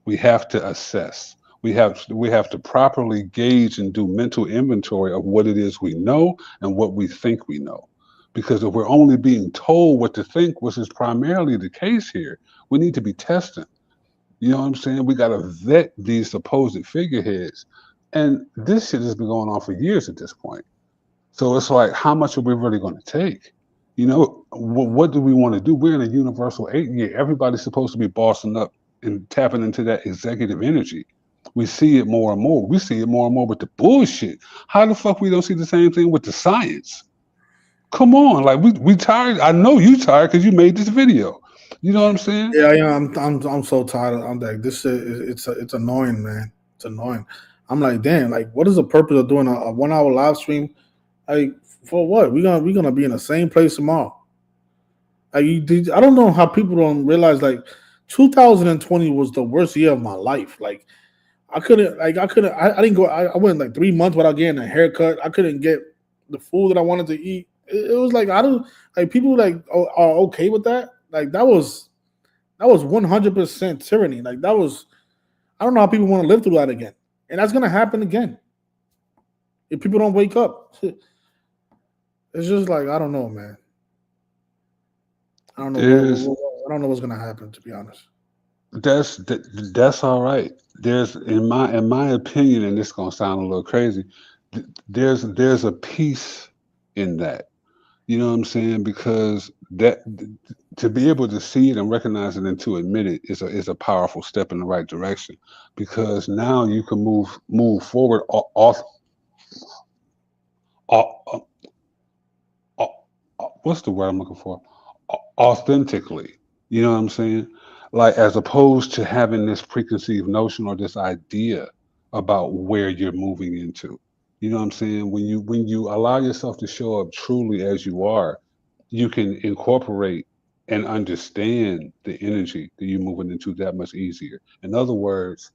we have to assess, we have to properly gauge and do mental inventory of what it is we know and what we think we know. Because if we're only being told what to think, which is primarily the case here, we need to be testing. You know what I'm saying? We got to vet these supposed figureheads. And this shit has been going on for years at this point. So it's like, how much are we really going to take? What do we want to do? We're in a universal 8 year. Everybody's supposed to be bossing up and tapping into that executive energy. We see it more and more. We see it more and more with the bullshit. How the fuck we don't see the same thing with the science? Come on, like we tired. I know you tired because you made this video. You know what I'm saying? Yeah, yeah. I'm so tired. I'm like, this shit it's annoying, man. It's annoying. I'm like, damn. Like, what is the purpose of doing a 1 hour live stream? Like, for what? We gonna be in the same place tomorrow. I don't know how people don't realize like 2020 was the worst year of my life. Like I didn't go. I went like 3 months without getting a haircut. I couldn't get the food that I wanted to eat. It was like I don't like people like are okay with that. Like that was 100% tyranny. Like that was I don't know how people want to live through that again, and that's gonna happen again if people don't wake up. It's just like I don't know, man. I don't know There's I don't know what's gonna happen. To be honest. that's all right. There's in my opinion, and this gonna sound a little crazy. There's a peace in that. You know what I'm saying? Because to be able to see it and recognize it and to admit it is a powerful step in the right direction. Because now you can move forward off, what's the word I'm looking for? Authentically. You know what I'm saying? Like as opposed to having this preconceived notion or this idea about where you're moving into. You know what I'm saying? When you allow yourself to show up truly as you are, you can incorporate and understand the energy that you're moving into that much easier. In other words,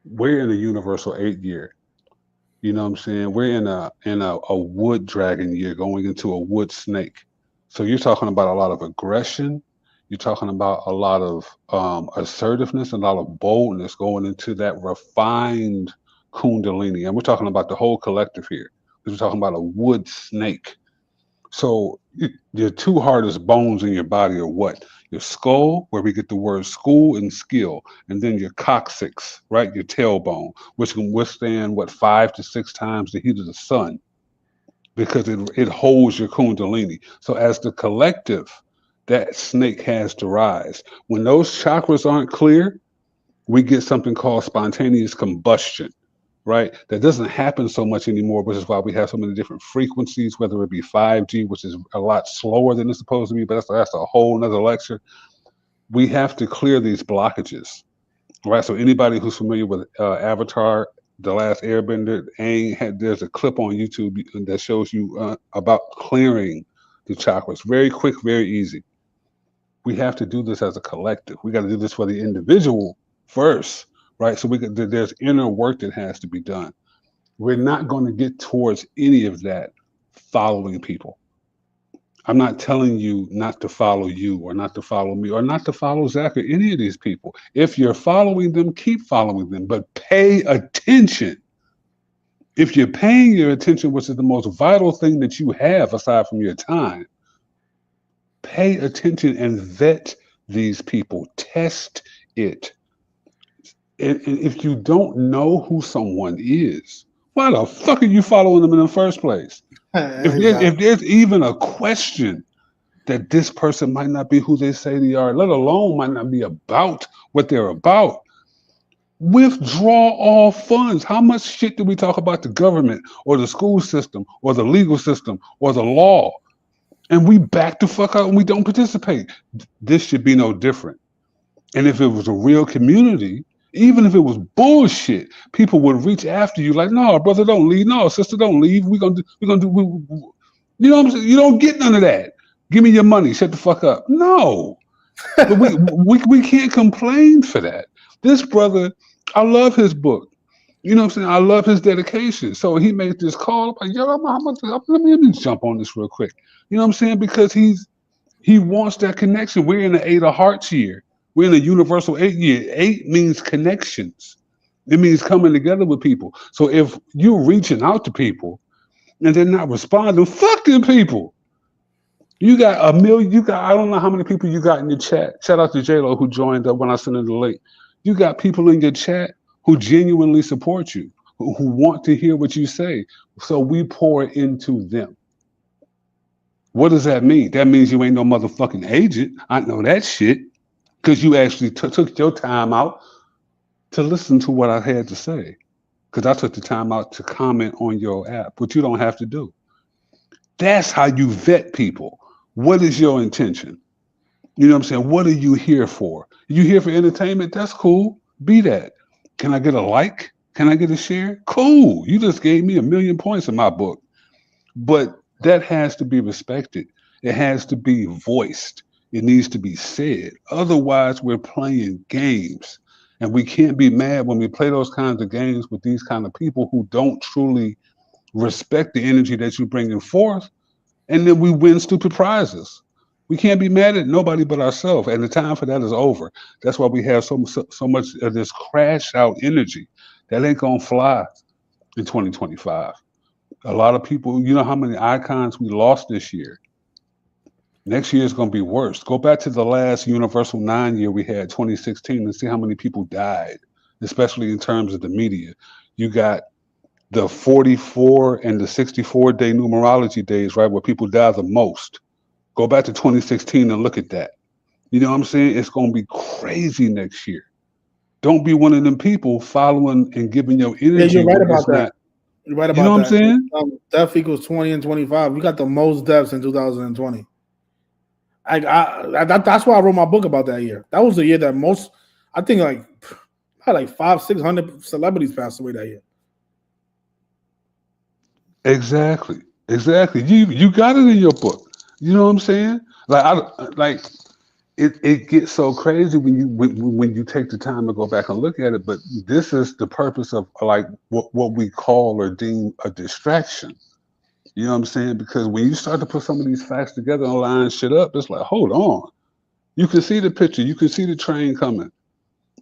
we're in a universal 8 year. You know what I'm saying? We're in a wood dragon year going into a wood snake. So you're talking about a lot of aggression. You're talking about a lot of assertiveness, a lot of boldness going into that refined kundalini. And we're talking about the whole collective here. We're talking about a wood snake. So your two hardest bones in your body are what? Your skull, where we get the word school and skill, and then your coccyx, right? Your tailbone, which can withstand what 5 to 6 times the heat of the sun because it holds your kundalini. So as the collective, that snake has to rise. When those chakras aren't clear, we get something called spontaneous combustion, right? That doesn't happen so much anymore, which is why we have so many different frequencies, whether it be 5G, which is a lot slower than it's supposed to be, but that's a whole nother lecture. We have to clear these blockages, right? So anybody who's familiar with Avatar, The Last Airbender, there's a clip on YouTube that shows you about clearing the chakras. Very quick, very easy. We have to do this as a collective. We got to do this for the individual first, right? So there's inner work that has to be done. We're not going to get towards any of that following people. I'm not telling you not to follow you or not to follow me or not to follow Zach or any of these people. If you're following them, keep following them, but pay attention. If you're paying your attention, which is the most vital thing that you have aside from your time, pay attention and vet these people. Test it. And if you don't know who someone is, why the fuck are you following them in the first place? If Exactly. there's even a question that this person might not be who they say they are, let alone might not be about what they're about, withdraw all funds. How much shit do we talk about the government or the school system or the legal system or the law? And we back the fuck out and we don't participate. This should be no different. And if it was a real community, even if it was bullshit, people would reach after you like, no, brother, don't leave. No, sister, don't leave. You know what I'm saying? You don't get none of that. Give me your money. Shut the fuck up. No. But we can't complain for that. This brother, I love his book. You know what I'm saying? I love his dedication. So he made this call. I'm like, yo, let me jump on this real quick. You know what I'm saying? Because he wants that connection. We're in the 8 of Hearts year. We're in the universal 8 year. 8 means connections. It means coming together with people. So if you're reaching out to people and they're not responding, fuck them people. You got a million. You got I don't know how many people you got in your chat. Shout out to J Lo who joined up when I sent in the link. You got people in your chat who genuinely support you, who want to hear what you say. So we pour into them. What does that mean? That means you ain't no motherfucking agent. I know that shit because you actually took your time out to listen to what I had to say. Because I took the time out to comment on your app, which you don't have to do. That's how you vet people. What is your intention? You know what I'm saying? What are you here for? You here for entertainment? That's cool. Be that. Can I get a like? Can I get a share? Cool. You just gave me a million points in my book. But that has to be respected. It has to be voiced. It needs to be said. Otherwise, we're playing games. And we can't be mad when we play those kinds of games with these kind of people who don't truly respect the energy that you're bringing forth. And then we win stupid prizes. We can't be mad at nobody but ourselves. And the time for that is over. That's why we have so much of this crash out energy that ain't going to fly in 2025. A lot of people, you know how many icons we lost this year. Next year is going to be worse. Go back to the last Universal 9 year we had, 2016, and see how many people died, especially in terms of the media. You got the 44 and the 64-day numerology days, right, where people die the most. Go back to 2016 and look at that. You know what I'm saying? It's going to be crazy next year. Don't be one of them people following and giving your Yeah, you're energy right where about it's that. not. You're right You know about what I'm that. saying? Death equals 20 and 25. We got the most deaths in 2020. That's why I wrote my book about that year. That was the year that most, I think, had like 500-600 celebrities passed away that year. Exactly. Exactly. You got it in your book. You know what I'm saying? Like it gets so crazy when you take the time to go back and look at it. But this is the purpose of like what we call or deem a distraction. You know what I'm saying? Because when you start to put some of these facts together and line shit up, it's like, hold on. You can see the picture, you can see the train coming.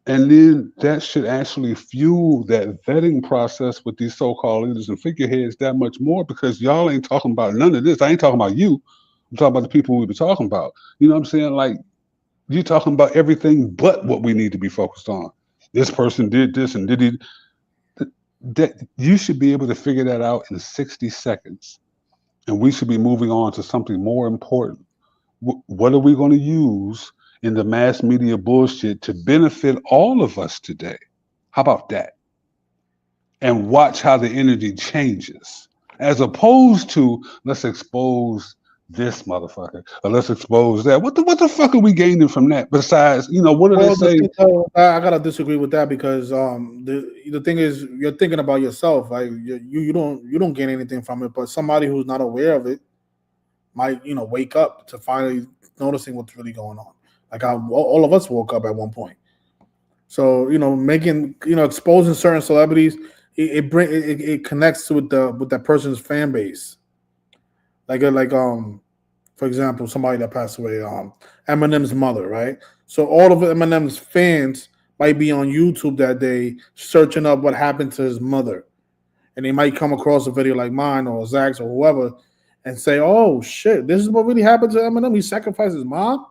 And then that should actually fuel that vetting process with these so-called leaders and figureheads that much more because y'all ain't talking about none of this. I ain't talking about you. I'm talking about the people we be talking about. You know what I'm saying? Like you're talking about everything but what we need to be focused on. This person did this and did he that you should be able to figure that out in 60 seconds. And we should be moving on to something more important. What are we going to use in the mass media bullshit to benefit all of us today? How about that? And watch how the energy changes, as opposed to let's expose this motherfucker or let's expose that. What the fuck are we gaining from that? Besides, what do they Well, say? I gotta disagree with that because the thing is you're thinking about yourself. Like you don't gain anything from it, but somebody who's not aware of it might wake up to finally noticing what's really going on. Like all of us woke up at one point. So making exposing certain celebrities. it connects with that person's fan base. Like for example, somebody that passed away, Eminem's mother, right? So all of Eminem's fans might be on YouTube that day searching up what happened to his mother, and they might come across a video like mine or Zach's or whoever, and say, "Oh shit, this is what really happened to Eminem. He sacrificed his mom,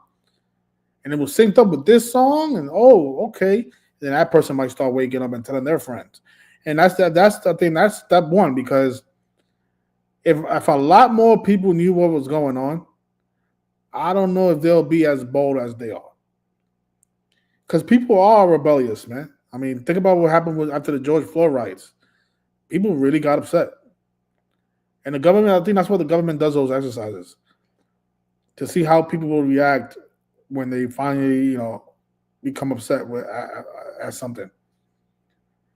and it was synced up with this song." And oh, okay, then that person might start waking up and telling their friends, and that's the thing. That's step one because if a lot more people knew what was going on, I don't know if they'll be as bold as they are. Because people are rebellious, man. I mean, think about what happened after the George Floyd riots. People really got upset. And the government, I think that's what the government does those exercises to see how people will react when they finally, become upset at something.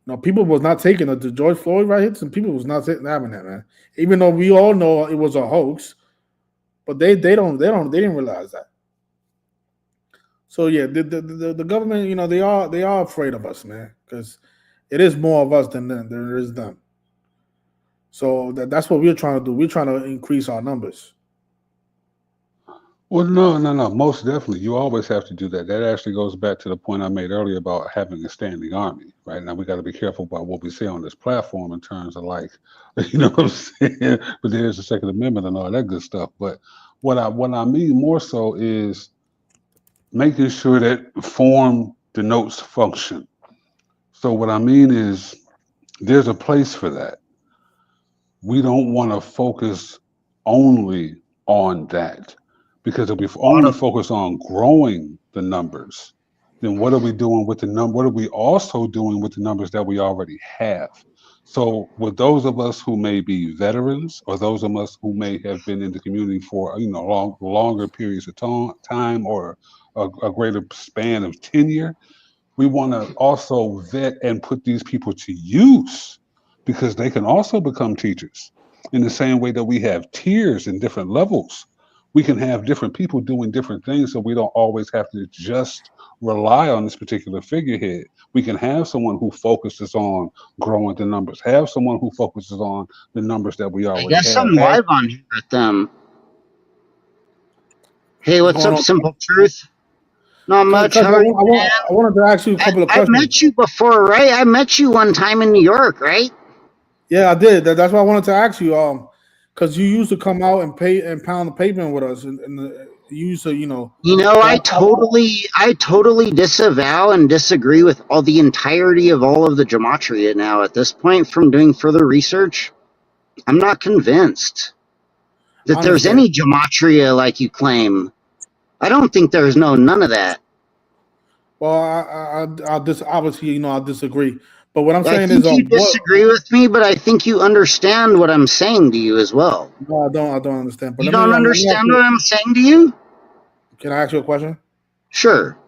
No, people was not taking the George Floyd riots, and people was not having that, man. Even though we all know it was a hoax, but they didn't realize that. So yeah, the government, they are afraid of us, man, because it is more of us than there is them. So that's what we're trying to do. We're trying to increase our numbers. Well, no, no, no. Most definitely, you always have to do that. That actually goes back to the point I made earlier about having a standing army. Right now, we got to be careful about what we say on this platform in terms of like, you know what I'm saying? But there's the Second Amendment and all that good stuff. But what I mean more so is making sure that form denotes function. So what I mean is there's a place for that. We don't want to focus only on that because if we only focus on growing the numbers, then what are we doing with the number? What are we also doing with the numbers that we already have? So, with those of us who may be veterans, or those of us who may have been in the community for longer periods of time, or a greater span of tenure, we want to also vet and put these people to use because they can also become teachers. In the same way that we have tiers and different levels, we can have different people doing different things so we don't always have to just rely on this particular figurehead. We can have someone who focuses on growing the numbers, have someone who focuses on the numbers that we I already guess have. I'm live on here with them. Hey, What's what's going up, on? Simple Truth? Not much. Because How are you, man? I wanted to ask you a couple of I've questions. met you before, right? I met you one time in New York, right? Yeah, I did. That's why I wanted to ask you. Because you used to come out and pay and pound the pavement with us, and you used to, You know, but I totally disavow and disagree with all the entirety of all of the gematria now at this point from doing further research. I'm not convinced I that there's understand. any gematria like you claim. I don't think there's none of that. Well, obviously, I disagree. But what I'm I saying is, think you what? disagree with me, but I think you understand what I'm saying to you as well. No, I don't understand. But You don't let me ask understand you. what I'm saying to you? Can I ask you a question? Sure.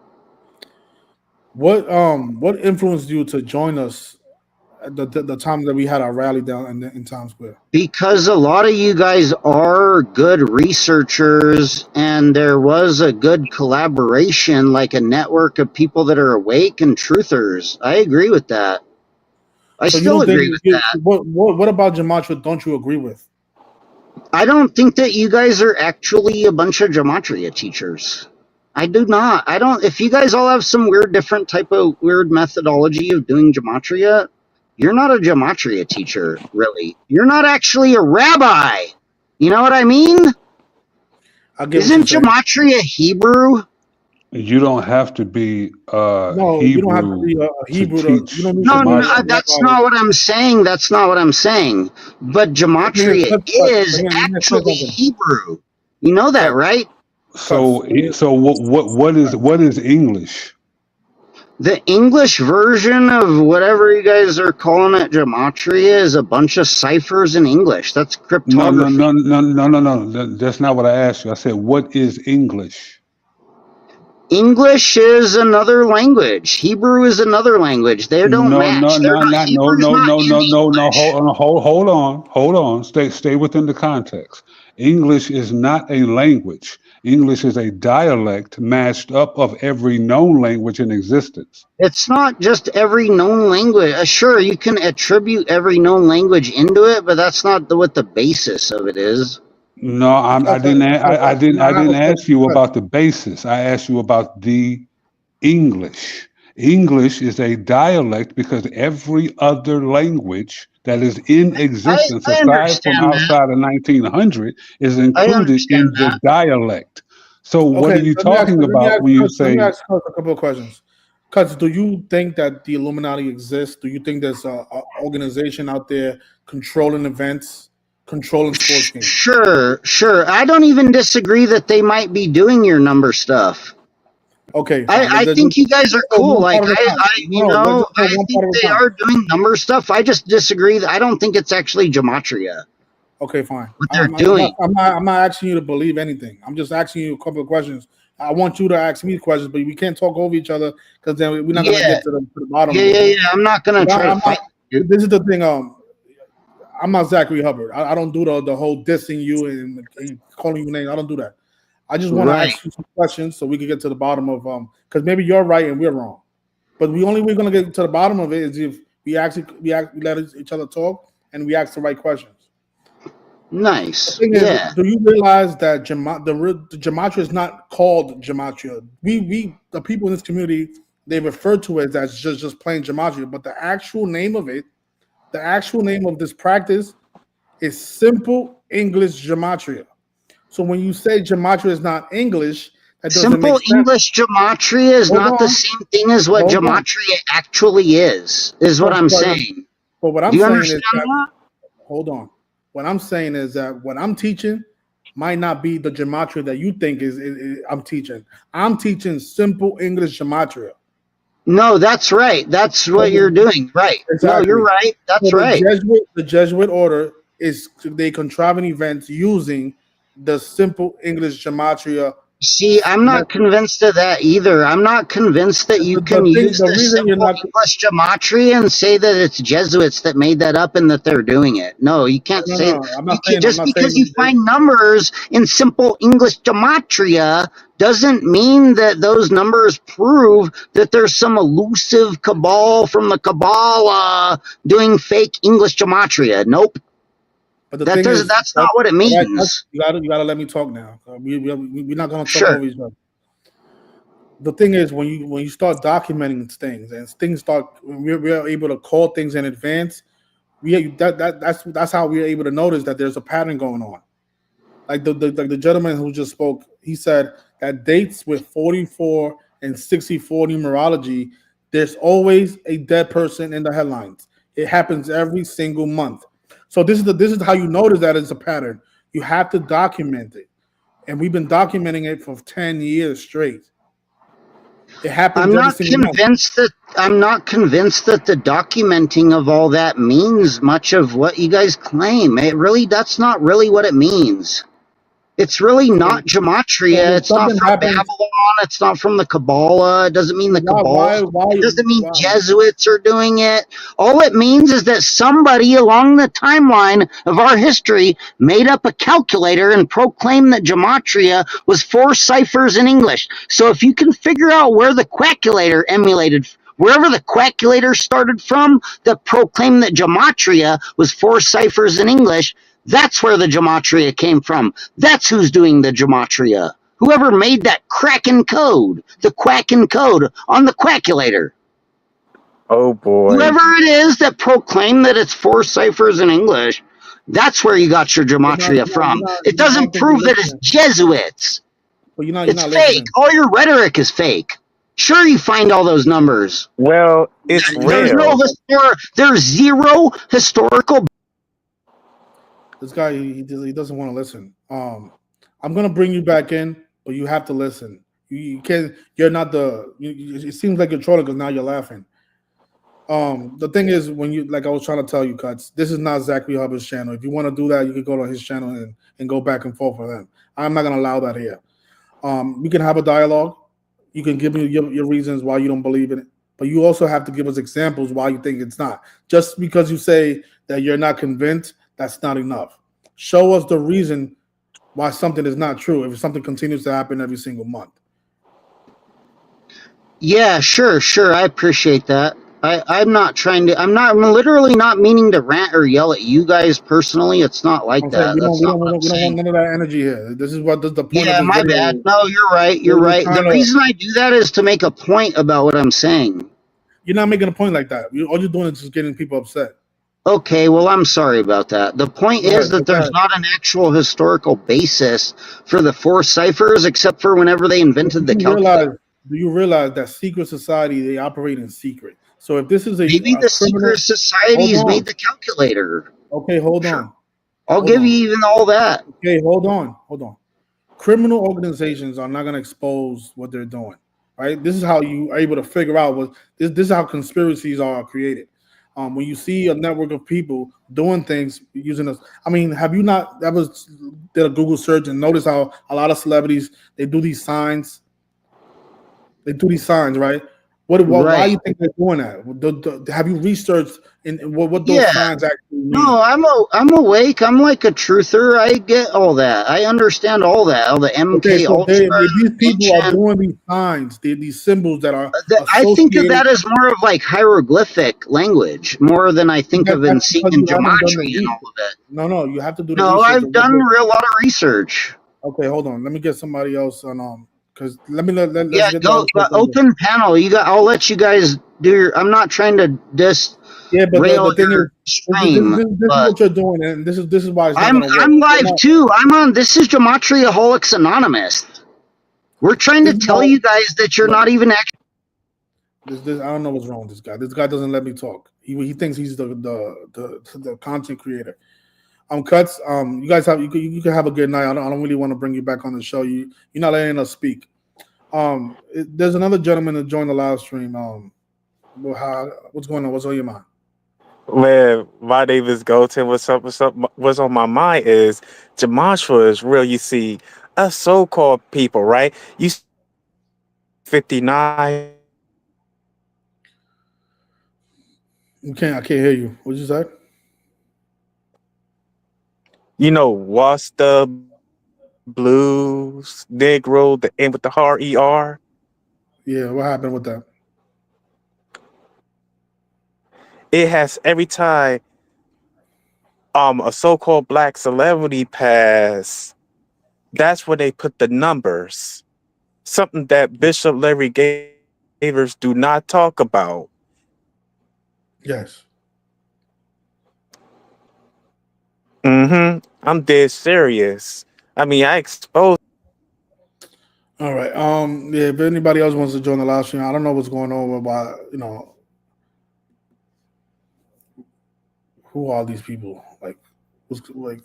What influenced you to join us at the time that we had our rally down in Times Square? Because a lot of you guys are good researchers, and there was a good collaboration, like a network of people that are awake and truthers. I agree with that. I So you still don't think agree with that. what about Gematria don't you agree with? I don't think that you guys are actually a bunch of gematria teachers. I do not. I don't. If you guys all have some weird, different type of weird methodology of doing gematria, you're not a gematria teacher, really. You're not actually a rabbi. You know what I mean? I get what you're Isn't saying. gematria Hebrew? You don't have to be No, you don't have to Hebrew be a to Hebrew to. You teach don't need to No, be no, a gematria. that's rabbi. not what I'm saying. That's not what I'm saying. But gematria is Let me explain actually something. Hebrew. You know that, Cuts, right? cuts. So what is English? The English version of whatever you guys are calling it, gematria, is a bunch of ciphers in English. That's No, no, cryptography. no, no, no, no, no. That's not what I asked you. I said, what is English? English is another language. Hebrew is another language. They don't No, no, match. They're no, not. not no, Hebrew's no, not no, in no, no, no. English. Hold on. Stay within the context. English is not a language. English is a dialect mashed up of every known language in existence. It's not just every known language. Sure, you can attribute every known language into it, but that's not what the basis of it is. No, I didn't ask you about the basis. I asked you about the English. English is a dialect because every other language that is in existence, I aside from understand that. outside of 1900, is I included understand in the that. dialect. So, what Okay, are you talking about when you let me say ask Kurt a couple of questions. Cuz do you think that the Illuminati exists? Do you think there's a organization out there controlling events, controlling sports games? Sure. I don't even disagree that they might be doing your number stuff. Okay, fine. I think you guys are Let's go cool. one Like part at a time. No, let's just go I one think part at a they time. are doing number stuff. I just disagree. I don't think it's actually gematria Okay, fine. what they're doing. I'm not asking you to believe anything. I'm just asking you a couple of questions. I want you to ask me questions, but we can't talk over each other because then we're not gonna Yeah, get to the bottom of it. yeah. I'm not gonna try to I'm not. fight you. This is the thing. I'm not Zachary Hubbard. I don't do the whole dissing you and calling you names. I don't do that. I just want to Right. ask you some questions so we can get to the bottom of because maybe you're right and we're wrong. But we're gonna get to the bottom of it is if we let each other talk and we ask the right questions. The Nice. thing is, Yeah. do you realize that the gematria is not called gematria? We the people in this community they refer to it as just plain gematria, but the actual name of it, the actual name of this practice is simple English gematria. So when you say gematria is not English, that doesn't make Simple sense. English gematria is Hold not the on, same thing as what hold on. gematria actually is what But I'm but, saying. but what Do I'm you saying is understand that that? hold on. What I'm saying is that what I'm teaching might not be the gematria that you think is I'm teaching. I'm teaching simple English gematria. No, that's right. That's So what you're doing. Right. No, you're exactly. right. So That's right. The Jesuit order is they contriving events using the simple English gematria See, I'm not method. convinced of that either. I'm not convinced that you can use The the reason you're simple not English gematria and say that it's Jesuits that made that up and that they're doing it. No, you can't say you can I'm just not saying because you find numbers in simple English gematria doesn't mean that those numbers prove that there's some elusive cabal from the Kabbalah doing fake English gematria. Nope. but the That thing doesn't is that's not what it all right, means. you gotta let me talk now. We're not gonna talk Sure. over each other. The thing is when you start documenting things and things start we're able to call things in advance that's how we're able to notice that there's a pattern going on like the gentleman who just spoke he said that dates with 44 and 64 numerology there's always a dead person in the headlines. It happens every single month. So this is how you notice that it's a pattern. You have to document it, and we've been documenting it for 10 years straight. It happens I'm every not single month. convinced that I'm not convinced that the documenting of all that means much of what you guys claim. It really that's not really what it means. It's really So, not so gematria. when It's not something from happens, Babylon. It's not from the Kabbalah. It doesn't mean so the Kabbalah. It doesn't mean why? Jesuits are doing it. All it means is that somebody along the timeline of our history made up a calculator and proclaimed that gematria was 4 ciphers in English. So if you can figure out where the quackulator emulated wherever the quackulator started from that proclaimed that gematria was 4 ciphers in English, that's where the gematria came from. That's who's doing the gematria. Whoever made that cracking code, the quacking code on the quackulator. Oh boy. Whoever it is that proclaimed that it's 4 ciphers in English, that's where you got your gematria from. It I don't doesn't think you're prove that it's listening. Jesuits. But you're It's not fake. listening. All your rhetoric is fake. Sure, you find all those numbers. Well, it's There's no real. there's zero historical. This guy, he doesn't want to listen. I'm gonna bring you back in, but you have to listen. You can't. You're not the. It seems like you're trolling because now you're laughing. The thing is, when you like, I was trying to tell you, cuts. This is not Zachary Hubbard's channel. If you want to do that, you can go to his channel and go back and forth with him. I'm not gonna allow that here. We can have a dialogue. You can give me your reasons why you don't believe in it, but you also have to give us examples why you think it's not. Just because you say that you're not convinced, that's not enough. Show us the reason why something is not true if something continues to happen every single month. Yeah, sure, sure. I appreciate that. I'm not trying to. I'm literally not meaning to rant or yell at you guys personally. It's not like I'm saying that. That's not what I'm we don't want saying. none of that energy here. This is what the point of Yeah, this my video bad. is. No, you're right. You're We're right. The trying to. reason I do that is to make a point about what I'm saying. You're not making a point like that. All you're doing is just getting people upset. Okay, well, I'm sorry about that. The point Go is ahead. that Go there's ahead. not an actual historical basis for the four ciphers except for whenever they But invented the calculator. do you realize that secret society they operate in secret? So if this is Maybe a the secret criminal, hold societies made on. the calculator. Okay, hold Sure. on. I'll Hold give on. you even all that. Okay, hold on. Hold on. Criminal organizations are not going to expose what they're doing. Right? This is how you are able to figure out what this is how conspiracies are created. When you see a network of people doing things using us, I mean, have you not ever did a Google search and notice how a lot of celebrities they do these signs? They do these signs, right? Why do Right. you think they're doing that? Have you researched what those Yeah. signs actually No, mean? I'm awake. I'm like a truther. I get all that. I understand all that. All the Okay, MK so Ultra these people are ancient. doing these signs, these symbols that are I think of associated. that as more of like hieroglyphic language, more than I think of in That's seeing because in you haven't done the gematria and all research. of it. No, you have to do the No, research I've of what done they. a lot of research. Okay, hold on. Let me get somebody else on because let's Yeah, get the go other person here. open panel. You got. I'll let you guys do your. I'm not trying to Yeah, but disrail the thing your is, stream, this is but what you're doing, and this is why it's not I'm gonna work. I'm You're live not, too. I'm on. This is Gematriaholics Anonymous. We're trying this to is tell why. you guys that you're Look, not even actually. this I don't know what's wrong with this guy. This guy doesn't let me talk. He thinks he's the content creator. Cuts. You guys you can have a good night. I don't really want to bring you back on the show. You're not letting us speak. There's another gentleman that joined the live stream. What's going on? What's on your mind? Man, my name is Golden. What's on my mind is Gematria is real. You see, us so-called people, right? You see the Area 59, I can't hear you. What you say? you know, Wasta Blues, Negro, the end with the hard ER. Yeah, what happened with that? It has every time a so-called black celebrity pass, that's where they put the numbers. Something that Bishop Larry Gavers do not talk about. Yes. I'm dead serious. I mean, I exposed. All right. Yeah. If anybody else wants to join the live stream, I don't know what's going on with why. Who are these people? What's like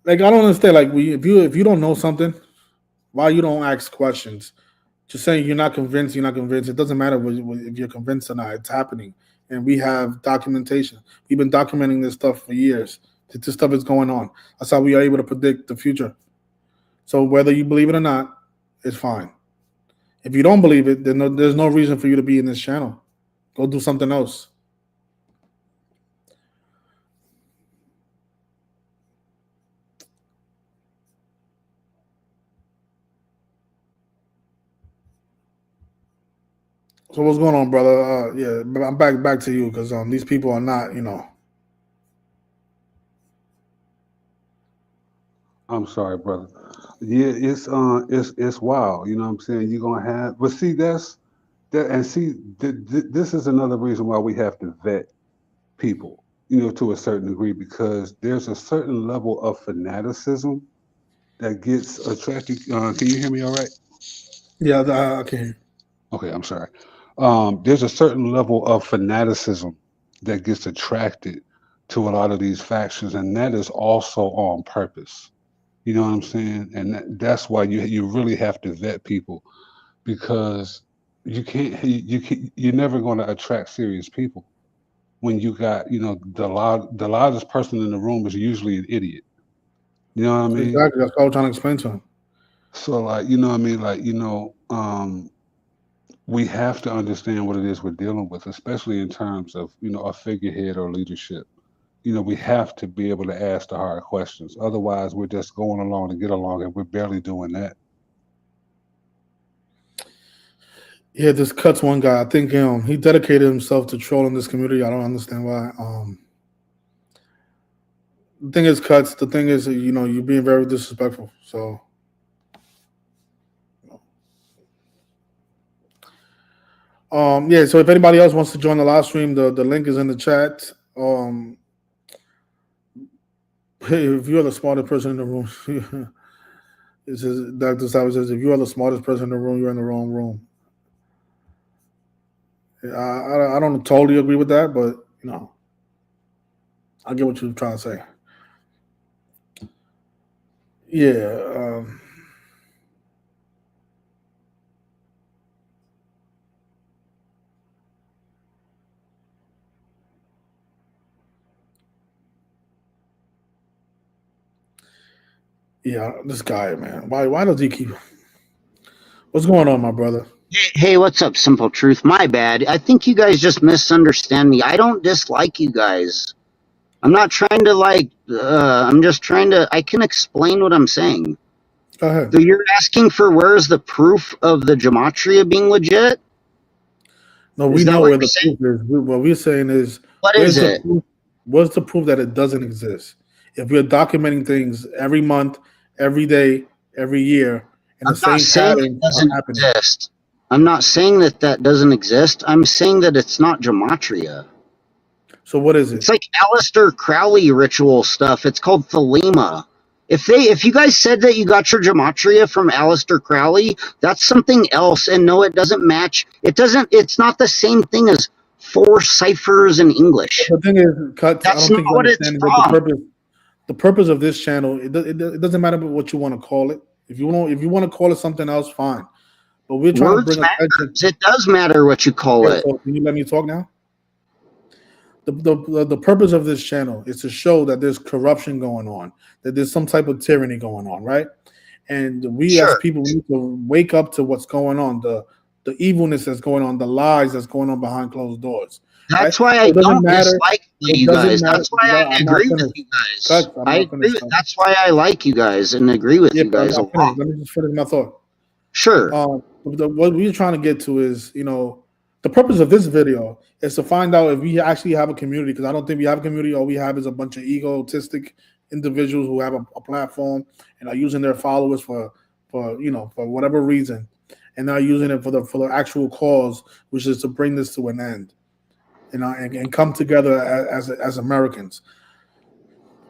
I don't understand. Like if you don't know something, why you don't ask questions? Just saying you're not convinced. You're not convinced. It doesn't matter if you're convinced or not. It's happening, and we have documentation. We've been documenting this stuff for years. This stuff is going on. That's how we are able to predict the future. So whether you believe it or not, it's fine. If you don't believe it, then there's no reason for you to be in this channel. Go do something else. So what's going on, brother? Yeah, but I'm back to you because these people are not, I'm sorry, brother. Yeah, it's wild. You know what I'm saying? You're gonna have, but see and see this is another reason why we have to vet people, to a certain degree, because there's a certain level of fanaticism that gets attracted. Can you hear me all right? yeah, I can hear. Okay, I'm sorry. There's a certain level of fanaticism that gets attracted to a lot of these factions, and that is also on purpose. You know what I'm saying? And that's why you really have to vet people, because you're never going to attract serious people when you got, the loudest person in the room is usually an idiot. You know what I mean? Exactly. That's what I was trying to explain to him. So like, you know what I mean? Like, we have to understand what it is we're dealing with, especially in terms of, a figurehead or leadership. We have to be able to ask the hard questions. Otherwise, we're just going along to get along, and we're barely doing that. Yeah, this cuts one guy. I think he dedicated himself to trolling this community. I don't understand why. The thing is, cuts. The thing is, you're being very disrespectful. So, yeah. So if anybody else wants to join the live stream, the link is in the chat. If you're the smartest person in the room, it says Dr. Savage says, if you are the smartest person in the room, you're in the wrong room. I don't totally agree with that, but I get what you're trying to say. Yeah. Yeah, this guy, man. Why does he keep? What's going on, my brother? Hey, what's up, Simple Truth? My bad. I think you guys just misunderstand me. I don't dislike you guys. I'm not trying to I'm just trying to, I can explain what I'm saying. Go ahead. So you're asking for where's the proof of the Gematria being legit? No, we Is that know what where you're the saying? proof is. What we're saying is, What where's is the it? proof? What's the proof that it doesn't exist? If we're documenting things every month, every day, every year, and the I'm not same saying it patterns are doesn't happening. exist. I'm not saying that doesn't exist. I'm saying that it's not Gematria. So what is It's it? like Aleister Crowley ritual stuff. It's called Thelema. If you guys said that you got your Gematria from Aleister Crowley, that's something else. And no, it doesn't match. It's not the same thing as four ciphers in But English. the thing is, cuts. I That's don't not think you're what it's understanding what the from. purpose. The purpose of this channel. It doesn't matter what you want to call it. If you want to call it something else, fine. But we're trying to Words bring attention. matters. It does matter what you call Okay, it. so can you let me talk now? The purpose of this channel is to show that there's corruption going on, that there's some type of tyranny going on, right? And we as Sure. people need to wake up to what's going on, the evilness that's going on, the lies that's going on behind closed doors, right? That's why So I it doesn't don't matter. dislike It you doesn't guys. matter. That's why I I'm not agree with finished. you guys. Cut. I'm I not agree. finished. Cut. That's why I like you guys and agree with Yeah, you but I'm guys a not lot. finished. Let me just finish my thought. Sure. What we're trying to get to is, the purpose of this video is to find out if we actually have a community. Because I don't think we have a community. All we have is a bunch of egotistic individuals who have a platform and are using their followers for whatever reason, and not using it for the actual cause, which is to bring this to an end, and come together as Americans.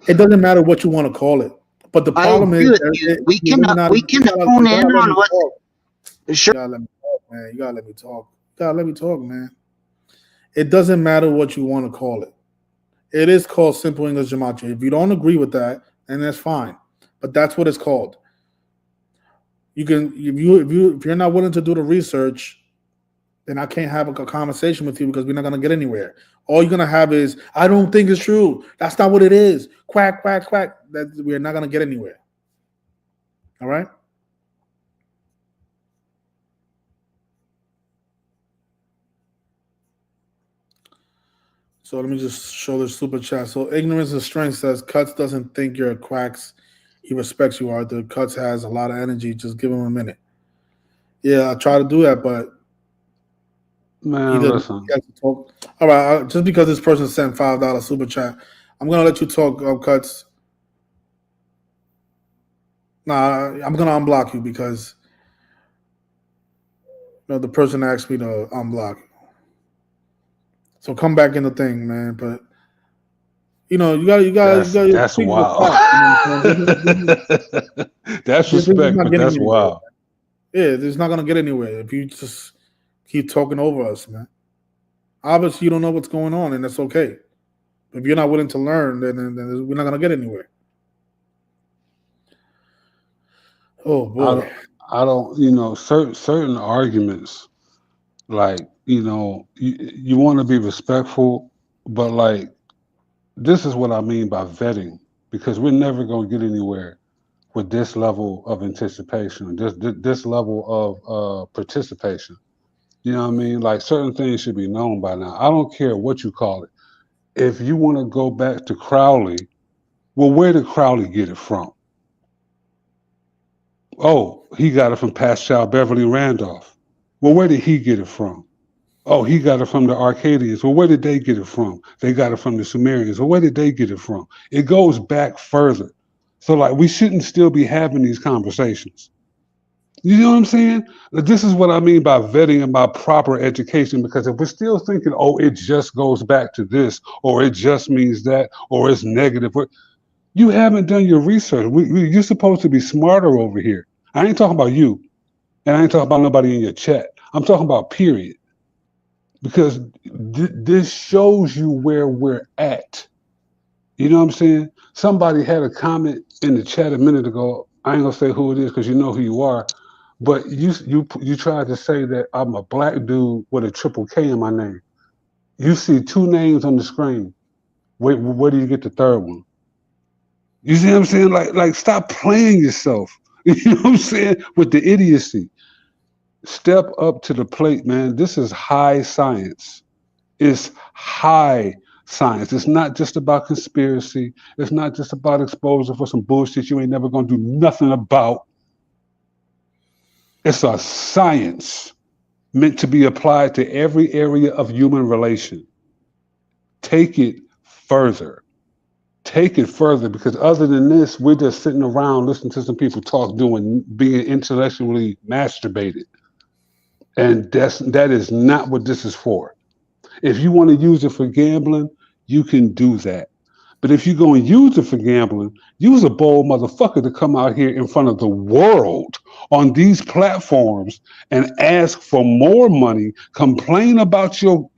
It doesn't matter what you want to call it, but the I problem is, agree with you. We you can gotta, hone you in gotta let on me what. talk. Sure. You gotta let me talk, man. You gotta let me talk. You gotta let me talk, man. It doesn't matter what you want to call it. It is called simple English gematria. If you don't agree with that, then that's fine. But that's what it's called. You can if you're not willing to do the research, then I can't have a conversation with you because we're not gonna get anywhere. All you're gonna have is I don't think it's true. That's not what it is. Quack quack quack. That we're not gonna get anywhere. All right. So let me just show this super chat. So ignorance is strength says Cuts doesn't think you're a quacks. He respects you, Arthur. Cuts has a lot of energy. Just give him a minute. Yeah, I try to do that, but he Man, doesn't. He listen. has to talk. All right, just because this person sent $5 super chat, I'm gonna let you talk, Cuts. Nah, I'm gonna unblock you because the person asked me to unblock. So come back in the thing, man. But you gotta That's speak with wild. tact. You know what I'm saying? That's This is respect, not but getting that's anywhere. wild. Yeah, it's not gonna get anywhere if you just keep talking over us, man. Obviously, you don't know what's going on, and that's okay. If you're not willing to learn, then we're not gonna get anywhere. Oh I boy. don't, I don't, certain arguments, like, you want to be respectful, but like, this is what I mean by vetting, because we're never going to get anywhere with this level of anticipation, this level of participation. You know what I mean? Like certain things should be known by now. I don't care what you call it. If you want to go back to Crowley, well, where did Crowley get it from? Oh, he got it from Pascal Beverly Randolph. Well, where did he get it from? Oh, he got it from the Arcadians. Well, where did they get it from? They got it from the Sumerians. Well, where did they get it from? It goes back further. So, like, we shouldn't still be having these conversations. You know what I'm saying? This is what I mean by vetting and by proper education. Because if we're still thinking, oh, it just goes back to this, or it just means that, or it's negative, you haven't done your research. You're supposed to be smarter over here. I ain't talking about you, and I ain't talking about nobody in your chat. I'm talking about period. Because this shows you where we're at. You know what I'm saying? Somebody had a comment in the chat a minute ago. I ain't gonna say who it is because you know who you are. But you tried to say that I'm a black dude with a triple K in my name. You see two names on the screen. Wait, where do you get the third one? You see what I'm saying? Like stop playing yourself. You know what I'm saying? With the idiocy. Step up to the plate, man. This is high science. It's high science. It's not just about conspiracy. It's not just about exposure for some bullshit you ain't never gonna do nothing about. It's a science meant to be applied to every area of human relation. Take it further. Take it further because other than this, we're just sitting around listening to some people talk, being intellectually masturbated. And that is not what this is for. If you want to use it for gambling, you can do that. But if you're going to use it for gambling, use a bold motherfucker to come out here in front of the world on these platforms and ask for more money, complain about your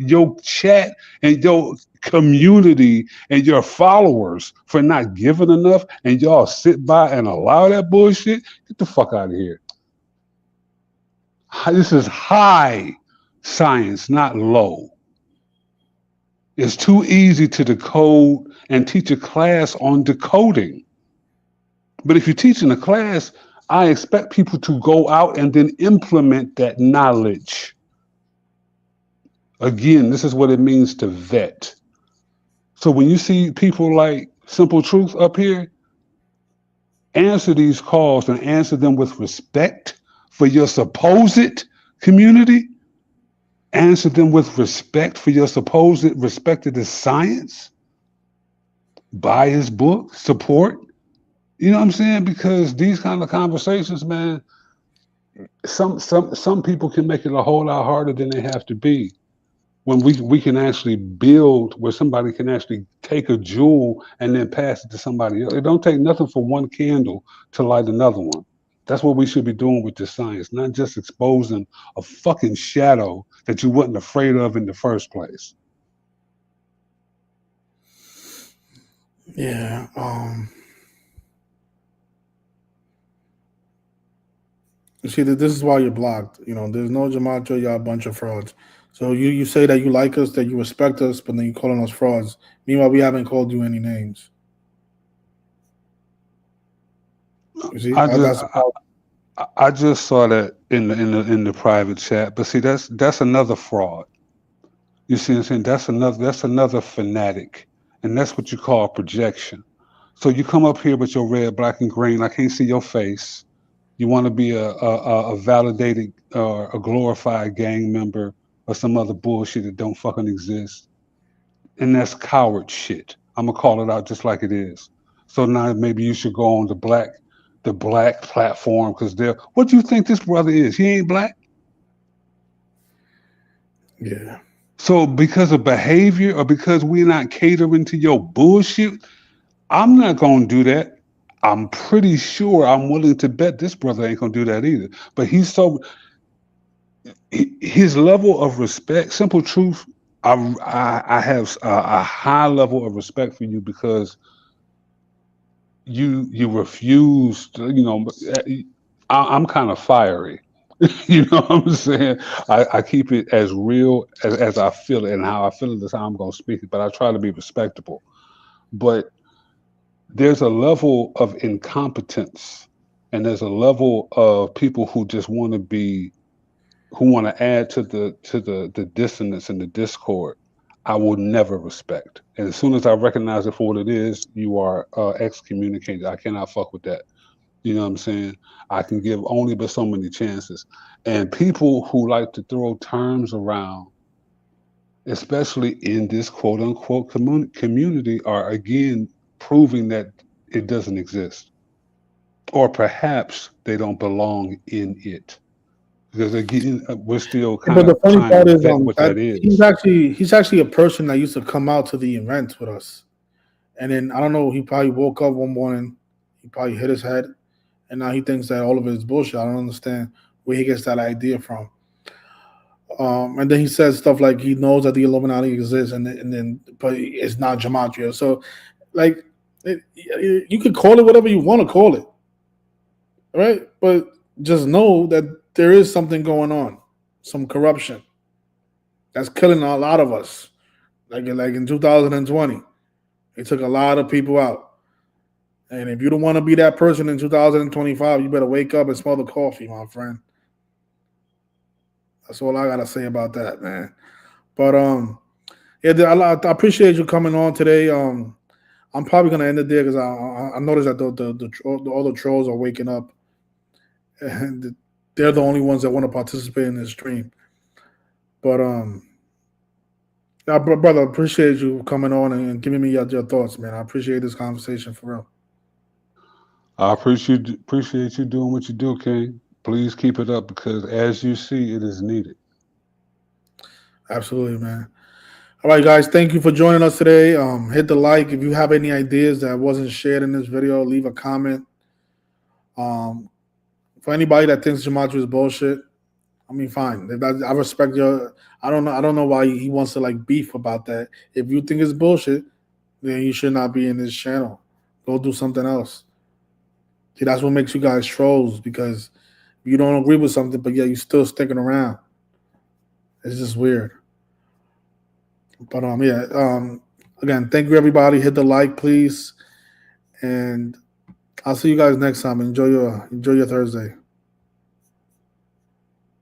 chat and your community and your followers for not giving enough, and y'all sit by and allow that bullshit. Get the fuck out of here. This is high science, not low. It's too easy to decode and teach a class on decoding. But if you're teaching a class, I expect people to go out and then implement that knowledge. Again, this is what it means to vet. So when you see people like Simple Truth up here, answer these calls and answer them with respect for your supposed community. Answer them with respect for your supposed respect to the science. Buy his book, support. You know what I'm saying? Because these kind of conversations, man, some people can make it a whole lot harder than they have to be. When we can actually build where somebody can actually take a jewel and then pass it to somebody else. It don't take nothing for one candle to light another one. That's what we should be doing with this science, not just exposing a fucking shadow that you wasn't afraid of in the first place. Yeah. You see that this is why you're blocked. You know, there's no Gematria, y'all a bunch of frauds. So you say that you like us, that you respect us, but then you calling us frauds. Meanwhile, we haven't called you any names. You see, I just that's the problem. I just saw that in the private chat, but see that's another fraud. You see what I'm saying? That's another fanatic, and that's what you call projection. So you come up here with your red, black, and green. I can't see your face. You want to be a validated or a glorified gang member or some other bullshit that don't fucking exist, and that's coward shit. I'm gonna call it out just like it is. So now maybe you should go on the black platform because they're what do you think this brother is? He ain't black. Yeah. So because of behavior or because we're not catering to your bullshit, I'm not gonna do that. I'm pretty sure I'm willing to bet this brother ain't gonna do that either. But his level of respect, simple truth. I have a high level of respect for you because you refuse to, I'm kind of fiery. You know what I'm saying? I keep it as real as I feel it and how I feel it is how I'm gonna speak it, but I try to be respectable. But there's a level of incompetence, and there's a level of people who just want to add to the dissonance and the discord. I will never respect. And as soon as I recognize it for what it is, you are excommunicated. I cannot fuck with that. You know what I'm saying? I can give only but so many chances. And people who like to throw terms around, especially in this quote unquote community, are again proving that it doesn't exist. Or perhaps they don't belong in it. Because again, we're still Yeah, kind but the of funny trying to part is vet what that that is. he's actually a person that used to come out to the events with us. And then I don't know, he probably woke up one morning, he probably hit his head, and now he thinks that all of it is bullshit. I don't understand where he gets that idea from. And then he says stuff like he knows that the Illuminati exists, and then but it's not gematria. So, like, you could call it whatever you want to call it, right? But just know that there is something going on, some corruption that's killing a lot of us. Like in 2020, it took a lot of people out. And if you don't want to be that person in 2025, you better wake up and smell the coffee, my friend. That's all I gotta say about that, man. But yeah, I appreciate you coming on today. I'm probably gonna end it there because I noticed that all the trolls are waking up, and they're the only ones that want to participate in this stream. But yeah, brother, appreciate you coming on and giving me your thoughts, man. I appreciate this conversation for real. I appreciate you doing what you do, King. Please keep it up because as you see, it is needed. Absolutely, man. All right, guys, thank you for joining us today. Hit the like if you have any ideas that wasn't shared in this video. Leave a comment. Um, for anybody that thinks gematria is bullshit, I mean, fine. I respect your. I don't know. I don't know why he wants to like beef about that. If you think it's bullshit, then you should not be in this channel. Go do something else. See, that's what makes you guys trolls because you don't agree with something, but yeah, you still sticking around. It's just weird. But yeah. Again, thank you everybody. Hit the like, please, and I'll see you guys next time. Enjoy your Thursday.